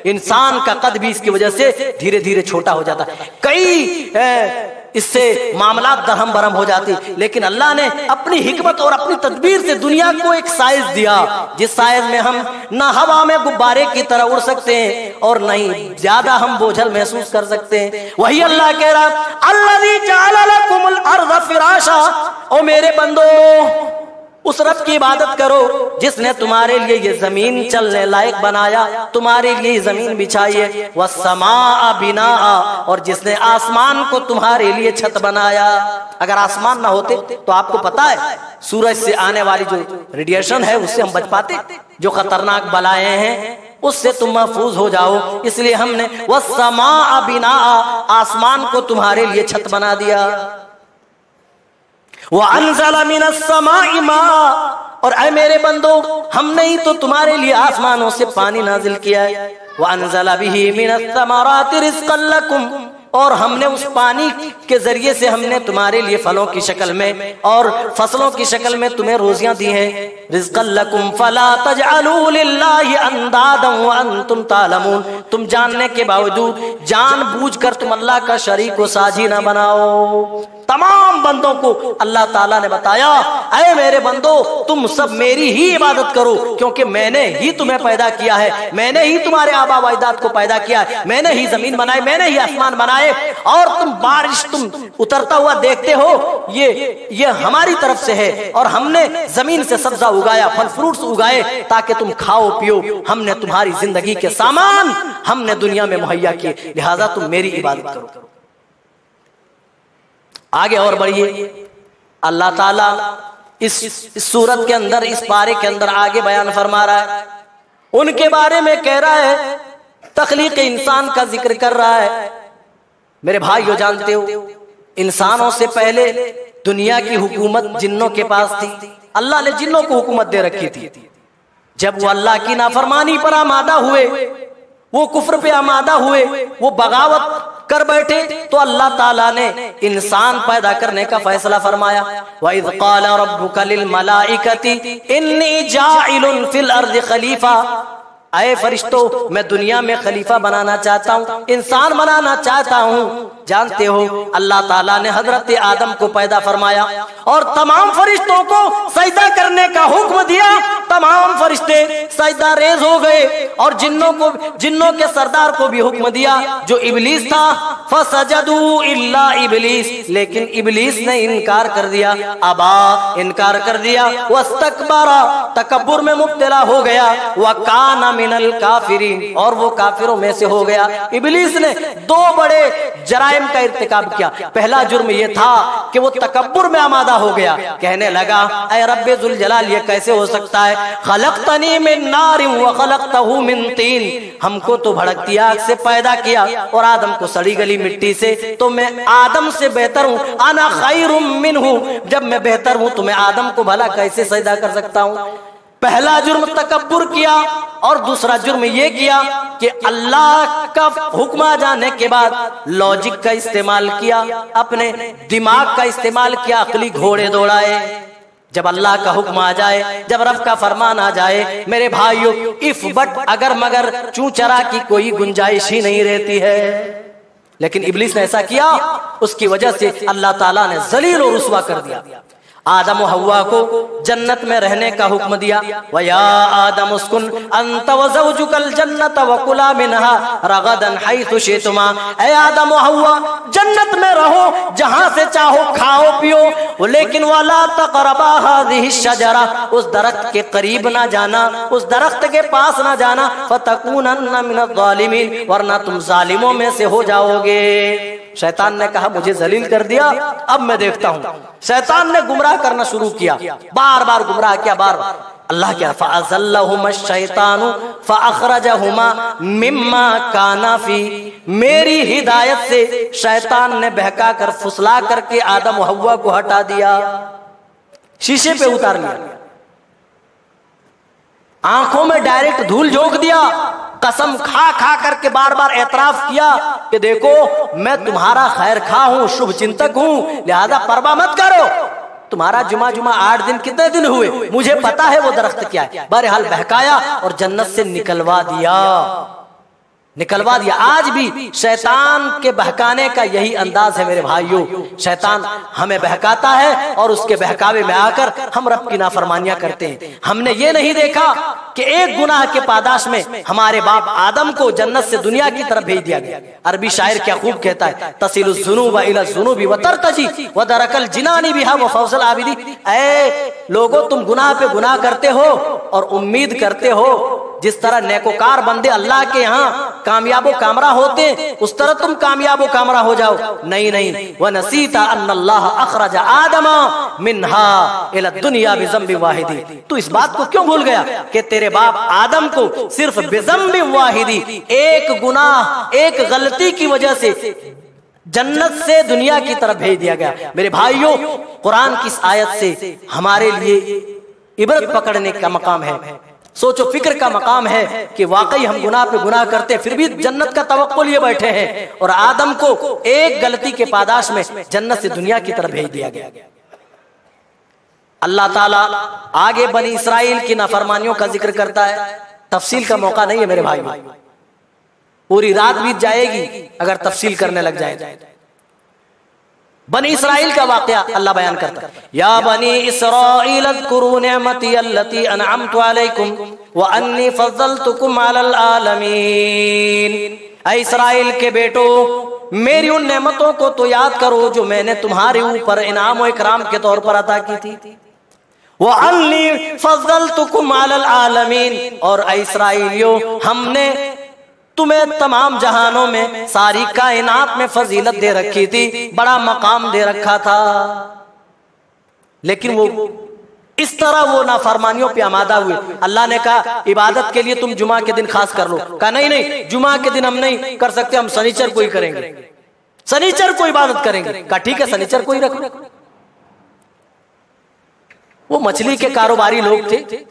इंसान का कद भी इसकी वजह से धीरे धीरे छोटा हो जाता। कई इससे मामला दरहम बरहम हो जाती, लेकिन अल्लाह ने अपनी हिकमत और अपनी तदबीर से दुनिया को एक साइज दिया, जिस साइज में हम ना हवा में गुब्बारे की तरह उड़ सकते हैं और नहीं ज्यादा हम बोझल महसूस कर सकते हैं। वही अल्लाह कह रहा, अल्लज़ी जअल लकुमुल अर्ज़ फिराशा, ओ मेरे बंदो उस रब की इबादत करो जिसने तुम्हारे लिए ये जमीन चलने लायक बनाया, तुम्हारे लिए जमीन बिछाई है। वस्समाअ बिनाअ, और जिसने आसमान को तुम्हारे लिए छत बनाया। अगर आसमान ना होते तो आपको पता है सूरज से आने वाली जो रेडिएशन है उससे हम बच पाते, जो खतरनाक बलाएं हैं उससे तुम महफूज हो जाओ। इसलिए हमने वस्समाअ बिनाअ, आसमान को तुम्हारे लिए छत बना दिया। वअन्ज़ल मिनस्समाइ माअ, और ऐ मेरे बंदो हमने ही तो तुम्हारे लिए आसमानों से पानी नाजिल किया है। वअन्ज़ल बिही मिनस्समराति रिज़्क़न लकुम, और हमने उस पानी के जरिए से हमने तुम्हारे लिए फलों की शक्ल में और फसलों की शक्ल में तुम्हें रोजियां दी हैं। रिज़्क़न लकुम फला तजअलू लिल्लाहि अंदादन व अंतुम तालमून, तुम जानने के बावजूद जानबूझकर तुम अल्लाह का शरीक व साझी ना बनाओ। तमाम बंदों को अल्लाह ताला ने बताया, ऐ मेरे बंदो तुम सब मेरी ही इबादत करो, क्योंकि मैंने ही तुम्हें पैदा किया है, मैंने ही तुम्हारे आबा व अजदाद को पैदा किया है, मैंने ही जमीन बनाई, मैंने ही आसमान बनाए, और तुम बारिश तुम उतरता हुआ देखते हो, ये हमारी तरफ से है। और हमने जमीन से सब्जा उगाया, फल फ्रूट्स उगाए ताकि तुम खाओ पियो। हमने तुम्हारी जिंदगी के सामान हमने दुनिया में मुहैया किए, लिहाजा तुम मेरी इबादत करो। आगे और बढ़िए, अल्लाह ताला इस सूरत के अंदर, इस पारे के अंदर आगे बयान फरमा रहा है, उनके बारे में कह रहा है, तख्लीक इंसान का जिक्र कर रहा है। मेरे भाइयों जानते हो, इंसानों से पहले दुनिया की हुकूमत जिन्नों के पास थी। अल्लाह ने जिन्नों को हुकूमत दे रखी थी। जब वो अल्लाह की नाफरमानी पर आमादा हुए, वो कुफ्र पे आमादा हुए, वो बगावत कर बैठे, तो अल्लाह ताला ने इंसान पैदा करने का फैसला फरमाया। वइज़ क़ाल रब्बुका लिल मलाइकति इन्नी जाइलुन फिल अर्ज़ि खलीफा, आए फरिश्तों मैं दुनिया में खलीफा बनाना चाहता हूँ, इंसान बनाना चाहता हूँ। जानते हो अल्लाह ताला ने हजरत आदम को पैदा फरमाया और तमाम फरिश्तों को सजदा करने का हुक्म दिया। तमाम फरिश्ते सजदा रेज हो गए और जिन्नों के सरदार को भी हुक्म दिया जो इबलीस था, फसजदू इल्ला इबलीस, लेकिन इबलीस ने इनकार कर दिया, अबा इनकार कर दिया, वस्तकबरा तकब्बुर में मुब्तला हो गया, व काना मिनल काफिरीन, और वो काफिरों में से हो गया। इबलीस ने दो बड़े जराइम का इर्तिकाब किया। पहला जुर्म ये था कि वो तकब्बुर में आमादा हो गया, कहने लगा ऐ रब्बे जुल जलाल ये कैसे हो सकता है, खलक़तनी मिन नारिन व खलक़तहू मिन तीन, हमको तो भड़कती आग से पैदा किया और आदम को सड़ी गली मिट्टी से, तो मैं आदम से बेहतर हूँ, अना खैरुम मिनहू, जब मैं बेहतर हूँ तो मैं आदम को भला कैसे सजदा कर सकता हूँ। पहला जुर्म तकब्बुर किया और दूसरा जुर्म ये किया कि अल्लाह का हुक्म आ जाने के बाद लॉजिक का इस्तेमाल किया, अपने दिमाग का इस्तेमाल किया, अकली घोड़े दौड़ाए। जब अल्लाह का हुक्म आ जाए, जब रब का फरमान आ जाए, मेरे भाइयों इफ बट अगर मगर चू चरा की कोई गुंजाइश ही नहीं रहती है। लेकिन इब्लीस ने ऐसा किया, उसकी वजह से अल्लाह ताला ने जलील और रुस्वा कर दिया। आदम और हव्वा को जन्नत में रहने का हुक्म दिया, वया आदम उस्कुन अंत व ज़ौजुकल जन्नत व कुला मिनहा रगदन हैसु शितुमा, ऐ आदम और हव्वा जन्नत में रहो, जहां से चाहो खाओ पियो, लेकिन वला तक़रबा हाज़िहि शजरा, उस दरख्त के करीब ना जाना, उस दरख्त के पास ना जाना, फतकूनन्ना मिनज़ ज़ालिमीन, वरना तुम जालिमों में से हो जाओगे। शैतान ने कहा मुझे जलील कर दिया, अब मैं देखता हूँ। शैतान ने गुमराह करना शुरू किया, बार बार गुमराह किया, बार बार। अल्लाह क्या फ़अज़ल्लहुमा शैतानु फ़अख़रजहुमा मिम्मा काना फ़ी, मेरी हिदायत से शैतान ने बहका कर फुसला करके आदम और हव्वा को हटा दिया, शीशे पे उतार लिया, आंखों में डायरेक्ट धूल झोंक दिया, कसम खा खा करके बार बार एतराफ किया कि देखो मैं तुम्हारा खैर खा हूं, शुभ चिंतक हूं, लिहाजा परवाह मत करो। तुम्हारा जुमा 8 दिन कितने दिन हुए, मुझे पता है वो दरख्त क्या है। बहरहाल बहकाया और जन्नत से निकलवा दिया। आज भी शैतान के बहकाने का यही अंदाज है मेरे भाइयों। शैतान हमें बहकाता है और उसके बहकावे में आकर हम रब की नाफरमानियां करते हैं। हमने ये नहीं देखा कि एक गुनाह के पादाश में हमारे बाप आदम को जन्नत से दुनिया की तरफ भेज दिया गया। अरबी शायर क्या खूब कहता है, तसीलुज़ ज़ुनूब इला ज़ुनूबी व तरतजी व दरकल जिनानी बिहा व फौज़ल आबिदी। ऐ लोगों, तुम गुनाह पे गुनाह करते हो और उम्मीद करते हो जिस तरह नेकोकार बंदे अल्लाह के यहाँ कामयाबो कामरा होते उस तरह तुम कामयाबो कामरा हो जाओ। नहीं नहीं, व नसीता अन्नल्लाह अखरज आदम मिन्हा इला दुनिया बिज़म्बि वाहिदी। तू इस बात को क्यों भूल गया कि तेरे बाप आदम को सिर्फ बिज़म्बि वाहिदी, एक गुनाह एक गलती की वजह से जन्नत से दुनिया की तरफ भेज दिया गया। मेरे भाइयों, कुरान की इस आयत से हमारे लिए इबरत पकड़ने का मकाम है, सोचो फिक्र का मकाम है कि वाकई हम गुनाह पे गुनाह करते फिर भी जन्नत का तवक्को लिए बैठे हैं और आदम को एक गलती के पादाश में जन्नत से दुनिया की तरफ भेज दिया गया। अल्लाह ताला आगे बनी इसराइल की नाफरमानियों का जिक्र करता है। तफसील का मौका नहीं है मेरे भाई, पूरी रात बीत जाएगी अगर तफसील करने लग जाए। बनी इसराइल का वाकया अल्लाह बयान करता है, या बनी इसराइल अज़्कुरू निअमती अल्लती अनअमतु अलैकुम व अन्नी फज़्ज़लतुकुम अलल आलमीन। ऐ इसराइल के बेटो, मेरी उन नेमतों को तो याद करो जो मैंने तुम्हारे ऊपर इनाम व इकराम के तौर पर अता की थी। व अन्नी फज़्ज़लतुकुम अलल आलमीन, और ऐ इसराइलियों, हमने तुम्हें तमाम जहानों में सारी कायनात में फजीलत दे रखी थी, बड़ा मकाम दे रखा था। लेकिन वो इस तरह वो नाफरमानियों पे आमादा हुए। अल्लाह ने कहा इबादत के लिए तुम जुमा के दिन खास कर लो। कहा नहीं नहीं, जुमा के दिन हम नहीं कर सकते, हम शनिचर को ही करेंगे, शनिचर को इबादत करेंगे। कहा ठीक है, शनिचर को ही रखो। वो मछली के कारोबारी लोग थे,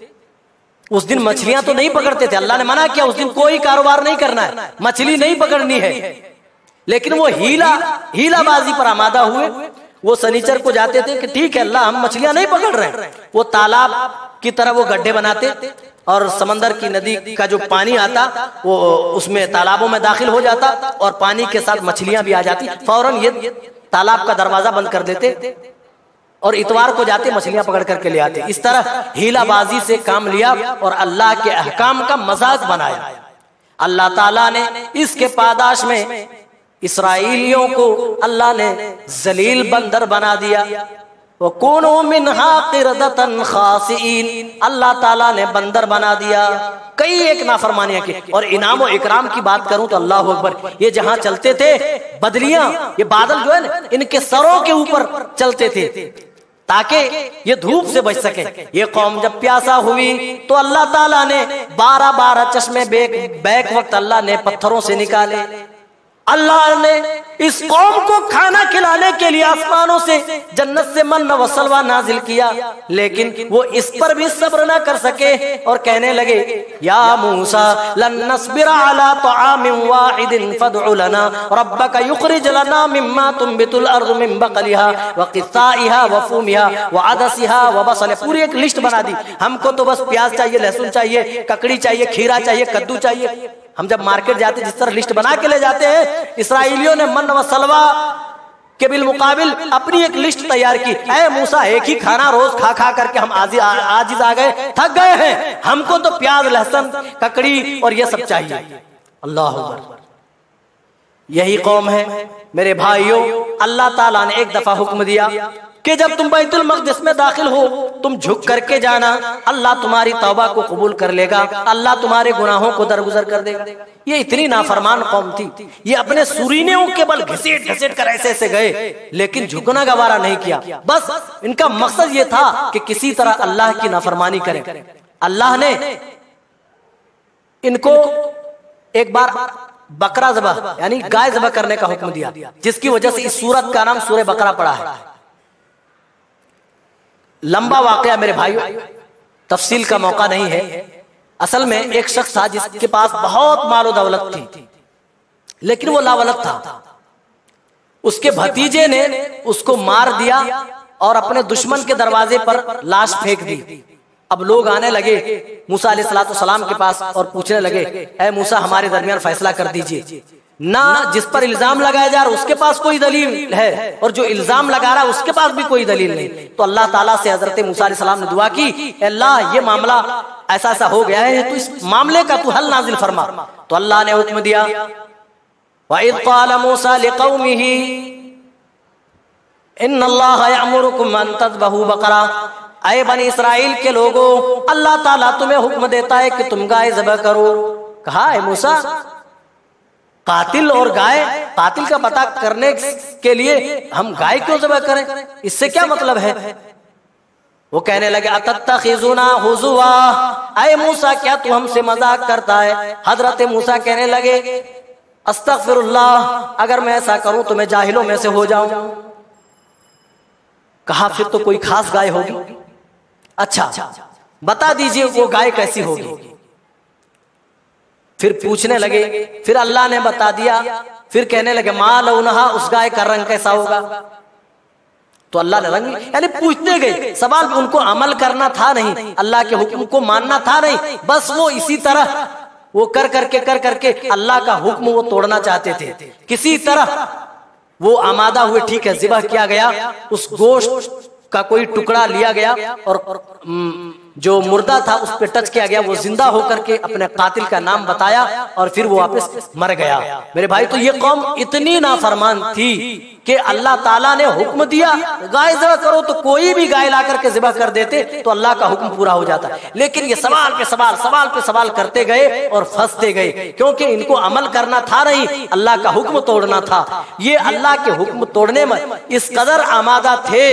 उस दिन मछलियां तो नहीं पकड़ते थे। अल्लाह ने मना किया उस दिन कोई कारोबार नहीं करना है, मछली नहीं पकड़नी है। लेकिन वो हीलाबाजी पर आमादा हुए। वो शनिचर को जाते थे कि ठीक है अल्लाह, हम मछलियां नहीं पकड़ रहे हैं। वो तालाब की तरह वो गड्ढे बनाते और समंदर की नदी का जो पानी आता वो उसमें तालाबों में दाखिल हो जाता और पानी के साथ मछलियां भी आ जाती। फौरन ये तालाब का दरवाजा बंद कर देते और इतवार को जाते मछलियां पकड़ करके ले आते। इस तरह हीलाबाजी से काम लिया और अल्लाह के अहकाम का मजाक बनाया। अल्लाह ताला ने इसके पादाश में इसराइलियों को अल्लाह ने जलील बंदर बना दिया। वो कूनू मिन्हा क़िरदतन खासिईन, अल्लाह ताला ने बंदर बना दिया। कई एक नाफरमानियां की। और इनाम और इकराम की बात करूं तो अल्लाह अकबर, ये जहां चलते थे बदलियां, ये बादल जो है ना इनके सरों के ऊपर चलते थे ताकि ये धूप से बच सके। ये कौम जब प्यासा हुई तो अल्लाह ताला ने 12 चश्मे बैक वक्त अल्लाह ने पत्थरों से निकाले। अल्लाह ने इस कौम को खाना खिलाने के लिए आसमानों से जन्नत से मन्ना व सलवा नाजिल किया, लेकिन वो इस पर भी सब्र ना कर सके और कहने लगे या मूसा लन नस्बिर अला तआमिन वाहिदिन फदउ लना रब्बका युखरिज लना मिम्मा तुंबितुल अर्ज़ मिन बक़लिहा व क़िस्साइहा व फूमिहा व अदसिहा व बसल। पूरी एक लिस्ट बना दी। हमको तो बस प्याज चाहिए, लहसुन चाहिए, ककड़ी चाहिए, खीरा चाहिए, कद्दू चाहिए। हम जब मार्केट जाते जिस तरह लिस्ट बना के ले जाते हैं, इसराइलियों ने मन व सलवा के बिल मुकाबिल अपनी एक लिस्ट तैयार की। ऐ मूसा, एक ही खाना रोज खा खा करके हम आजिज आ गए, थक गए हैं। हमको तो प्याज, लहसुन, ककड़ी और ये सब चाहिए। अल्लाह अकबर। यही कौम है मेरे भाइयों। अल्लाह ताला ने एक दफा हुक्म दिया कि जब तुम बैतुल मक़दिस में दाखिल हो तुम झुक करके जाना, अल्लाह तुम्हारी तौबा को कबूल कर लेगा, अल्लाह तुम्हारे गुनाहों को दरगुजर कर देगा। ये इतनी नाफरमान कौम थी, ये अपने सुरीनेओं के बल घसीट घसीट कर ऐसे ऐसे गए, लेकिन झुकना गवारा नहीं किया। बस इनका मकसद ये था कि किसी तरह अल्लाह की नाफरमानी करें। अल्लाह ने इनको एक बार बकरा ज़बह यानी गाय ज़बह करने का हुक्म दिया, जिसकी वजह से इस सूरत का नाम सूरह बकरा पड़ा है। लंबा वाकया मेरे भाइयों, तफसील का मौका नहीं है। असल में एक शख्स था जिसके पास बहुत मालो दौलत थी, लेकिन वो लावलत था। उसके भतीजे ने उसको मार दिया और अपने दुश्मन के दरवाजे पर लाश फेंक दी। अब लोग आने लगे मूसा अलैहिस्सलाम के पास और पूछने लगे, ऐ मूसा हमारे दरमियान फैसला कर दीजिए। ना जिस पर इल्जाम लगाया जा रहा है उसके पास कोई दलील है, और जो इल्जाम लगा रहा है उसके पास भी कोई दलील नहीं। तो अल्लाह ताला से हजरत मूसा अलैहिस्सलाम ने दुआ की, अल्लाह ये मामला ऐसा ऐसा हो गया है, तो इस मामले का तू हल नाजिल फरमा। तो अल्लाह ने हुक्म दिया, वइज़ क़ाल मूसा लिक़ौमिही इन्नल्लाह यअमुरुकुम अन तज़बहू बकरा, ऐ बनी इसराइल के लोगों, अल्लाह ताला तुम्हें हुक्म देता है कि तुम गाय ज़बह करो। कहा, है मूसा कातिल और गाय, कातिल का पता करने के लिए हम गाय क्यों ज़बह करें, इससे क्या मतलब है? वो कहने लगे, अतत्तखिज़ुना हुज़ुवा, ऐ मूसा क्या तू हमसे मजाक करता है? हजरत मूसा कहने लगे, अस्तगफिरुल्लाह, अगर मैं ऐसा करूं तो मैं जाहिलों में से हो जाऊं। कहा, फिर तो कोई खास गाय होगी। अच्छा बता दीजिए वो गाय कैसी होगी। फिर पूछने लगे, फिर अल्लाह ने बता दिया। फिर कहने लगे, मा लौनहा, उस गाय का रंग कैसा होगा? तो अल्लाह ने रंग, यानी पूछते गए, सवाल पे उनको अमल करना था नहीं, अल्लाह के हुक्म को मानना था नहीं, बस वो इसी तरह वो कर करके अल्लाह का हुक्म वो तोड़ना चाहते थे। किसी तरह वो आमादा हुए, ठीक है, ज़िबह किया गया, उस गोश्त का कोई टुकड़ा लिया गया और जो मुर्दा था उस पे टच किया गया, वो जिंदा होकर के अपने कातिल का नाम बताया और फिर वो वापस मर गया। मेरे भाई, तो ये कौम इतनी नाफरमान थी कि अल्लाह ताला ने हुक्म दिया गाय ज़बह करो, तो कोई भी गाय ला करके ज़बह कर देते तो अल्लाह का हुक्म पूरा हो जाता। लेकिन ये सवाल पे सवाल करते गए और फंसते गए, क्योंकि इनको अमल करना था नहीं, अल्लाह का हुक्म तोड़ना था। ये अल्लाह के हुक्म तोड़ने में इस कदर आमादा थे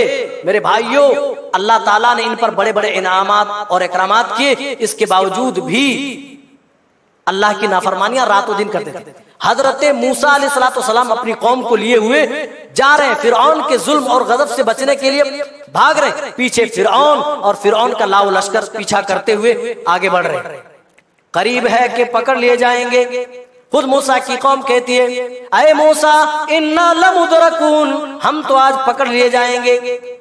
मेरे भाइयों, अल्लाह ताला ने इन पर बड़े बड़े इनामात और इकरामात किए, इसके बावजूद भी अल्लाह की नाफरमानियां रातों दिन करते थे। हजरत मूसा अलैहिस्सलाम अपनी कौम को लिए हुए जा रहे हैं, फिरौन के जुल्म और गजब से बचने के लिए भाग रहे, पीछे फिरौन और फिरौन का लाव लश्कर पीछा करते हुए आगे बढ़ रहे। करीब है कि पकड़ लिए जाएंगे। खुद मूसा की कौम कहती है, अये मूसा इन्ना लमुदरकून, हम तो आज पकड़ लिए जाएंगे।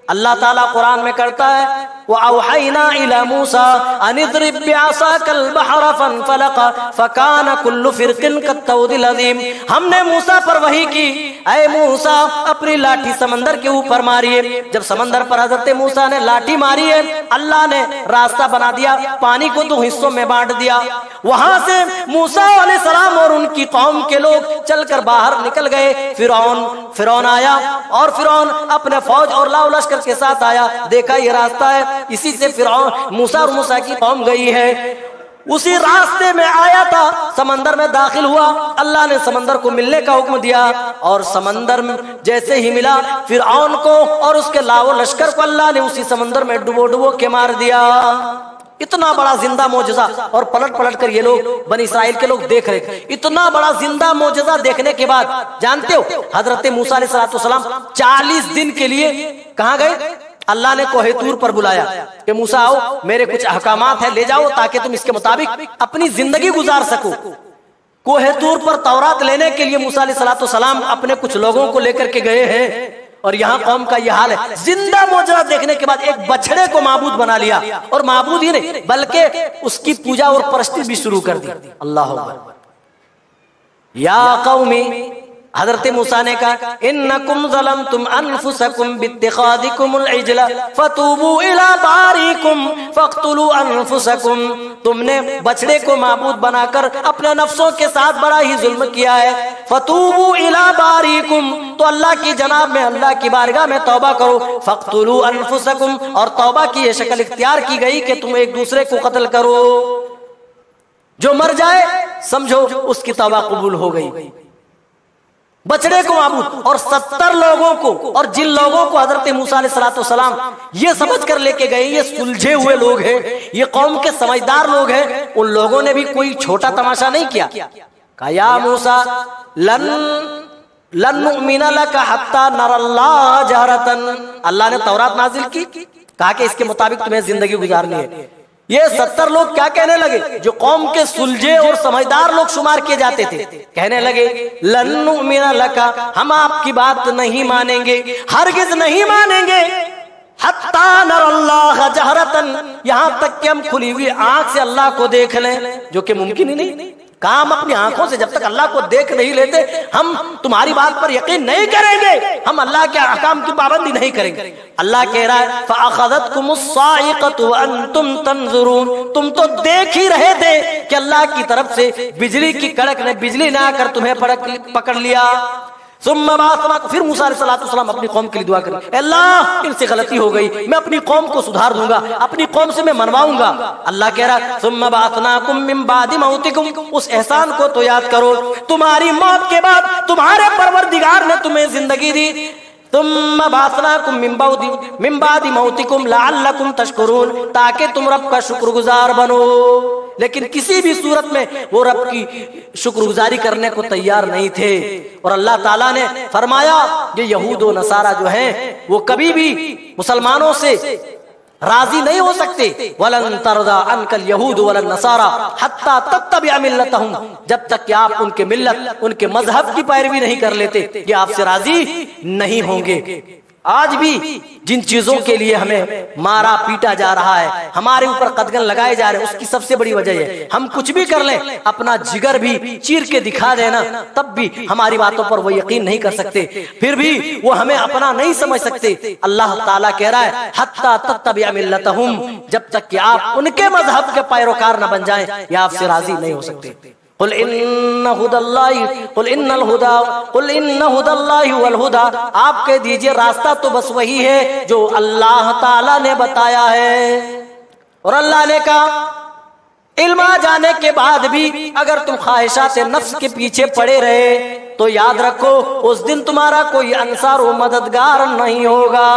अल्लाह ताला कुरान में करता है, व औहैना इला मूसा अनिद्रिब बिअसाकल बहर फनफलका फकान कुल्लु फिरकिन कत्तौदिल अज़ीम, हमने मूसा पर वही की, ऐ मूसा अपनी लाठी समंदर के ऊपर मारिए। जब समंदर पर हजरत मूसा ने लाठी मारी है, अल्लाह ने रास्ता बना दिया, पानी को दो हिस्सों में बांट दिया। वहां से मूसा अलैहिस्सलाम और उनकी कौम के लोग चलकर बाहर निकल गए। फिरौन आया और फिरौन अपने फौज और लाव लश्कर के साथ आया, देखा ये रास्ता है, इसी से फिरौन मूसा और मूसा की कौम गई है। उसी रास्ते में आया था, समंदर में दाखिल हुआ, अल्लाह ने समंदर को मिलने का हुक्म दिया और समंदर में जैसे ही मिला फिरौन को और उसके लाव लश्कर को अल्लाह ने उसी समंदर में डुबो के मार दिया। इतना बड़ा जिंदा मौजज़ा, और पलट पलट कर ये लोग बनी इसराइल के लोग देख रहे। इतना बड़ा जिंदा मौजज़ा देखने के बाद जानते हो हजरत मूसा अलैहिस्सलाम 40 दिन के लिए कहाँ गए? अल्लाह ने कोहे तूर पर बुलाया कि मूसा आओ, मेरे कुछ अहकामात है, ले जाओ ताकि तुम इसके मुताबिक अपनी जिंदगी गुजार सको। कोहे तूर पर तौरात लेने के लिए मूसा अलैहिस्सलाम अपने कुछ लोगों को लेकर के गए हैं, और यहाँ कौम का यह हाल है। जिंदा मौजज़ा देखने के बाद एक बछड़े को माबूद बना लिया, और माबूद ही नहीं बल्कि उसकी पूजा और परस्ती भी शुरू कर दी। अल्लाह अकबर। या कौमी, हजरत मूसा ने कहा, इन्नकुम ज़लमतुम अनफुसकुम बित्तिखादिकुमुल इजला फतूबू इला बारीकुम फक्तुलू अनफुसकुम, तुमने बछड़े को माबूद बनाकर अपने नफ्सों के साथ बड़ा ही जुल्म किया है। फतूबू इला बारीकुम, तो अल्लाह की जनाब में, अल्लाह की बारगाह में तौबा करो। फक्तुलू अनफुसकुम, और तौबा की ये शक्ल इख्तियार की गई कि तुम एक दूसरे को कत्ल करो, जो मर जाए समझो उसकी तौबा कबूल हो गई। बछड़े को माबूद, और 70 लोगों को, और जिन लोगों को हजरत मूसा अलैहिस्सलाम ये समझ कर लेके गए ये सुलझे हुए लोग हैं, ये कौम के समझदार लोग हैं, उन लोगों ने भी कोई छोटा तमाशा नहीं किया। कहा या मूसा लन नुमिना लका हत्ता नरल्लाह जहरतन। अल्लाह ने तौरात नाजिल की, कहा कि इसके मुताबिक तुम्हें जिंदगी गुजारनी है। ये 70 लोग क्या कहने लगे, जो कौम के सुलझे और समझदार लोग शुमार किए जाते थे, कहने लगे लन नुमिना लका, हम आपकी बात नहीं मानेंगे, हरगिज नहीं मानेंगे, हत्ता नरल्लाह जहरतन, यहां तक कि हम खुली हुई आंख से अल्लाह को देख लें, जो कि मुमकिन ही नहीं। काम अपनी आंखों से जब तक अल्लाह को देख नहीं लेते, हम तुम्हारी बात पर यकीन नहीं करेंगे, हम अल्लाह के अहकाम की पाबंदी नहीं करेंगे। अल्लाह कह रहा है फ़अख़ज़तकुमुस्साइक़तु व अंतुम तंज़ुरून, तुम तो देख ही रहे थे कि अल्लाह की तरफ से बिजली की कड़क ने बिजली ने आकर तुम्हें पकड़ लिया। फिर मूसा अलैहिस्सलाम अपनी कौम के लिए दुआ करें, अल्लाह इनसे गलती हो गई, मैं अपनी कौम को सुधार दूंगा, अपनी कौम से मैं मनवाऊंगा। अल्लाह कह रहा सुम्मा बाअसनाकुम मिन बादि मौतिकुम, उस एहसान को तो याद करो, तुम्हारी मौत के बाद तुम्हारे परवरदिगार ने तुम्हें जिंदगी दी। तुम्मा बाअसनाकुम मिन बादि मौतिकुम लअल्लकुम तशकुरून, ताकि तुम रब का शुक्रगुजार बनो। लेकिन किसी भी सूरत में वो रब की शुक्रगुजारी करने को तैयार नहीं थे। और अल्लाह ताला ने फरमाया ये यहूद व नसारा जो हैं वो कभी भी मुसलमानों से राजी नहीं हो सकते। वलन तरदा अनकल यहूद वलन नसारा हत्ता तत्तबिअ मिल्लतहुम, जब तक कि आप उनके मिल्लत, उनके मजहब की पैरवी नहीं कर लेते, ये आपसे राजी नहीं होंगे। आज भी जिन चीजों के लिए हमें मारा पीटा जा रहा है, हमारे ऊपर कदगन लगाए जा रहे हैं, उसकी सबसे बड़ी वजह है हम कुछ भी कर लें, अपना जिगर भी चीर के दिखा देना, तब भी हमारी बातों पर वो यकीन नहीं कर सकते, फिर भी वो हमें अपना नहीं समझ सकते। अल्लाह ताला कह रहा है हत्ता तत्तबिअ मिल्लतहुम, जब तक कि आप उनके मजहब के पैरोकार न बन जाएं, या आपसे राजी नहीं हो सकते। कुल इन्ना हुदल्लाहि वल हुदा, आप कह दीजिए रास्ता तो बस वही है जो अल्लाह ताला ने बताया है। और अल्लाह ने कहा इल्म आ जाने के बाद भी अगर तुम ख्वाहिशात नफ्स के पीछे पड़े रहे तो याद रखो उस दिन तुम्हारा कोई अंसार व मददगार नहीं होगा।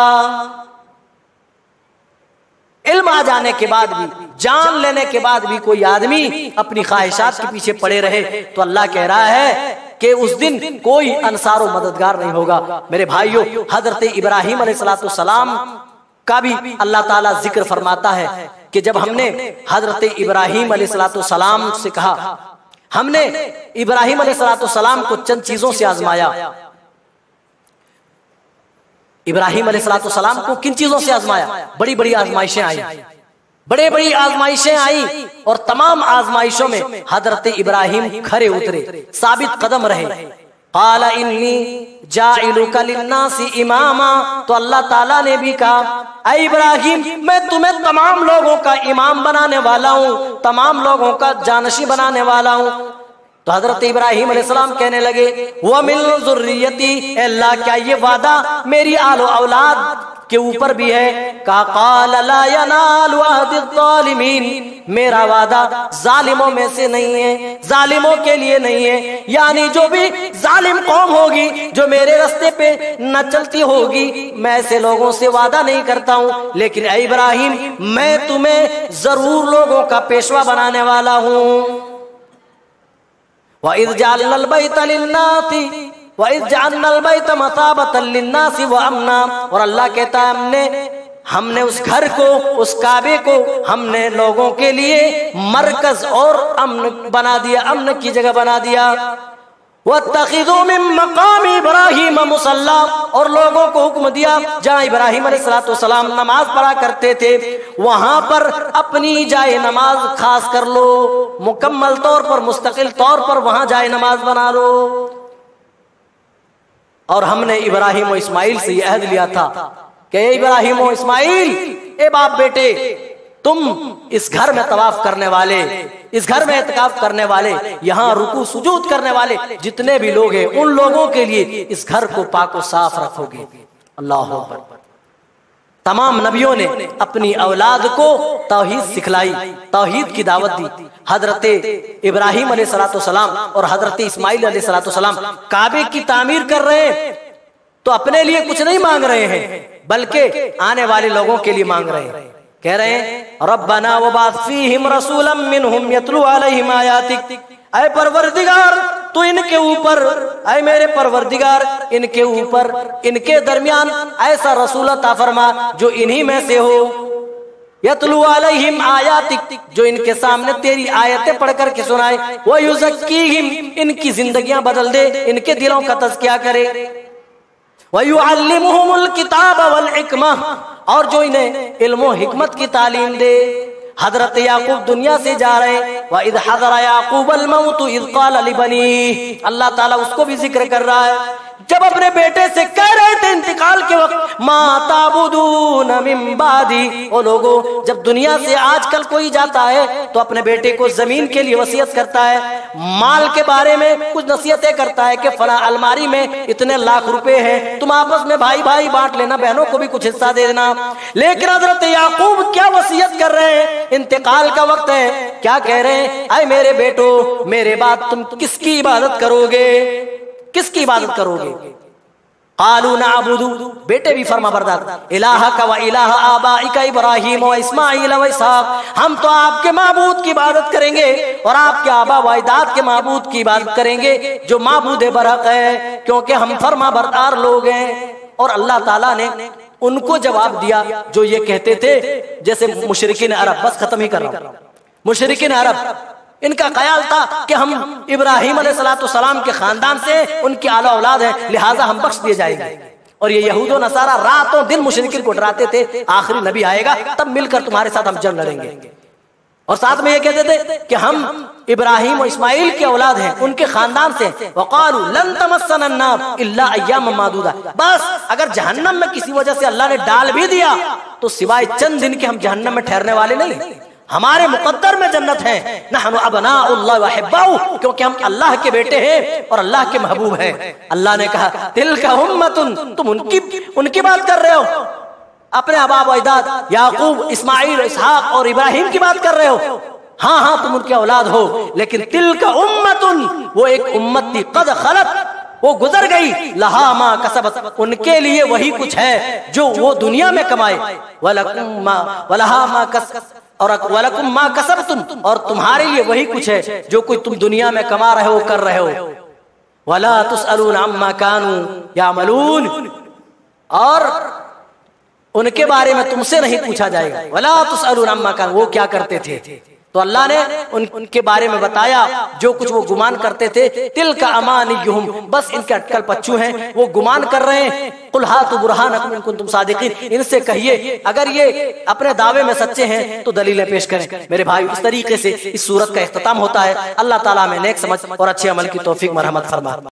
इल्म आ जाने के बाद भी, जान लेने के बाद भी कोई आदमी अपनी ख्वाहिशात के पीछे पड़े रहे तो अल्लाह कह रहा है कि उस दिन कोई अंसार व मददगार नहीं होगा। मेरे भाइयों, हजरत इब्राहिम अलैहिस्सलाम का भी अल्लाह ताला जिक्र फरमाता है कि जब हमने हजरत इब्राहिम अलैहिस्सलाम से कहा, हमने इब्राहिम अलैहिस्सलाम को चंद चीजों से आजमाया। इब्राहिम अलैहिस्सलाम को किन चीजों से आजमाया? बड़ी बड़ी आजमाइशें आई, बड़ी बड़ी आजमाइशें आई, और तमाम आजमाइशों में हजरत इब्राहिम खरे उतरे, साबित कदम रहे। क़ाला इन्नी जाइलुका लिन्नासी इमामा, तो अल्लाह ताला ने भी कहा ऐ इब्राहिम मैं तुम्हें तमाम लोगों का इमाम बनाने वाला हूँ, तमाम लोगों का जानशी बनाने वाला हूँ। तो हजरत इब्राहिम अलैहिस्सलाम कहने लगे व मिन ज़ुर्रियती, अल्लाह क्या ये वादा मेरी आलो औलाद के ऊपर भी है? क़ाल ला यनालु अहदिज़्ज़ालिमीन, मेरा वादा जालिमों में से नहीं है, जालिमों के लिए नहीं है। यानी जो भी जालिम कौम होगी, जो मेरे रास्ते पे न चलती होगी, मैं ऐसे लोगों से वादा नहीं करता हूँ। लेकिन ऐ इब्राहिम मैं तुम्हें जरूर लोगों का पेशवा बनाने वाला हूँ। वइज़ जअलनल बैता लिन्नासी वइज़ जअलनल बैता मसाबतन लिन्नासी व अमना, और अल्लाह कहता है हमने उस घर को, उस काबे को हमने लोगों के लिए मरकज और अमन बना दिया, अमन की जगह बना दिया। वत्तखिज़ू मिन मक़ाम इब्राहीम मुसल्ला, और लोगों को हुक्म दिया जहाँ इब्राहिम अलैहिस्सलाम नमाज पढ़ा करते थे वहां पर अपनी जाए नमाज खास कर लो, मुकम्मल तौर पर, मुस्तकिल तौर पर वहां जाए नमाज बना लो। और हमने इब्राहिम और इस्माइल से यह अहद लिया था कि इब्राहिम और इस्माइल, ए बाप बेटे, तुम इस घर में तवाफ करने वाले, इस घर में इत्काफ करने वाले, यहाँ रुकू सुजूद करने वाले जितने भी लोग हैं, उन लोगों के लिए इस घर को पाक और साफ रखोगे। अल्लाह अकबर। तमाम नबियों ने अपनी औलाद को तौहीद सिखलाई, तौहीद की दावत दी। हजरत इब्राहिम अलैहिस्सलाम और हजरत इस्माइल अलैहिस्सलाम काबे की तामीर कर रहे हैं तो अपने लिए कुछ नहीं मांग रहे हैं, बल्कि आने वाले लोगों के लिए मांग रहे हैं। कह रहे हैं रब्बना वबाअथ फीहिम रसूलन मिनहुम यतलू अलैहिम आयातिक, ऐ परवरदिगार तो इनके ऊपर, ऐ मेरे परवरदिगार, इनके ऊपर, इनके दरमियान ऐसा रसूल अता फरमा जो इन्हीं में से हो, यतलू अलैहिम आयातिक, जो इनके सामने तेरी आयतें पढ़ करके सुनाए, व युज़क्कीहिम, इनकी जिंदगियां बदल दे, इनके दिलों का तज़किया करे, व युअल्लिमुहुमुल किताब वल हिकमा, और जो इन्हें इल्म व हिकमत की तालीम दे। हजरत याकूब दुनिया से जा रहे हैं, व इद हज़रा याकूब अल मौत इद क़ाल लिबनी, अल्लाह ताला उसको भी जिक्र कर रहा है जब अपने बेटे से कह रहे थे इंतकाल के वक्त, मा ताबुदून मिन बादी, ओ लोगों, जब दुनिया से आजकल कोई जाता है तो अपने बेटे को जमीन के लिए वसीयत करता है, माल के बारे में कुछ नसीहतें करता है कि फला अलमारी में इतने लाख रुपए हैं, तुम आपस में भाई भाई बांट लेना, बहनों को भी कुछ हिस्सा दे देना। लेकिन हजरत याकूब क्या वसीयत कर रहे हैं? इंतकाल का वक्त है, क्या कह रहे हैं? अरे मेरे बेटो, मेरे बाद तुम किसकी इबादत करोगे, किसकी इबादत करोगे? कालू नअबुदु, बेटे भी फरमा बरदार, इलाहका व इलाह आबाइका इब्राहीम व इस्माइल व इसहाक, हम तो आपके माबूद की इबादत करेंगे और आपके आबा व अजदाद के माबूद की इबादत करेंगे जो माबूद बरहक है, क्योंकि हम फरमा बरदार लोग हैं। और अल्लाह ताला ने उनको जवाब दिया जो ये कहते थे, जैसे मुशरिकीन अरब, बस खत्म ही कर रहा हूं, मुशरिकीन अरब, इनका ख्याल था कि हम इब्राहीम अलैहिस्सलाम के खानदान से, उनकी आला औलाद है, लिहाजा हम बख्श दिए जाएंगे। और ये यहूदो नसारा रातों दिन मुशरिकीन को डराते थे, आखिरी नबी आएगा तब मिलकर तुम्हारे साथ हम जंग लड़ेंगे। और साथ में ये कहते थे कि हम इब्राहीम और इस्माइल के औलाद हैं, उनके खानदान से। वक़ालू लन तमस्सना अन्नार इल्ला अय्यामम मादूदा, बस अगर जहन्नम में किसी वजह से अल्लाह ने डाल भी दिया तो सिवाय चंद दिन के हम जहन्नम में ठहरने वाले नहीं, हमारे मुकद्दर में जन्नत है। नहनु अबनाउल्लाह व अहिब्बाउ, क्योंकि हम अल्लाह के बेटे हैं और अल्लाह के महबूब हैं। अल्लाह ने कहा तिलका उम्मतुन, तुम उनकी बात कर रहे हो, अपने आबा व अजदाद याकूब, इस्माइल, इसहाक और इब्राहिम की बात कर रहे हो। हाँ हाँ, तुम उनके औलाद हो, लेकिन तिलका उम्मतुन, वो एक उम्मत थी, कद खलत, वो गुजर गई, लहा मा कसबत, उनके लिए वही कुछ है जो वो दुनिया में कमाए, वलहा मा और वलकुम मा कसबतुम, और तुम्हारे लिए वही कुछ है जो कोई तुम दुनिया में कमा रहे हो, कर रहे हो। वला तुसअलून अम्मा कानू यामलून, और उनके बारे में तुमसे नहीं पूछा जाएगा। वला तुसअलून अम्मा कानू, वो क्या करते थे। तो अल्लाह ने उनके बारे में बताया जो कुछ वो गुमान करते थे। तिलका अमानियुहुम, बस इनके अटकल पच्चू हैं, वो गुमान कर रहे हैं। कुल हातु बुरहानकुम इन कुंतुम सादिकीन, इनसे कहिए अगर ये अपने दावे में सच्चे हैं तो दलीलें पेश करें। मेरे भाई, इस तरीके से इस सूरत का इख्तिताम होता है। अल्लाह ताला हमें नेक समझ और अच्छे अमल की तौफीक मरहमत फरमा।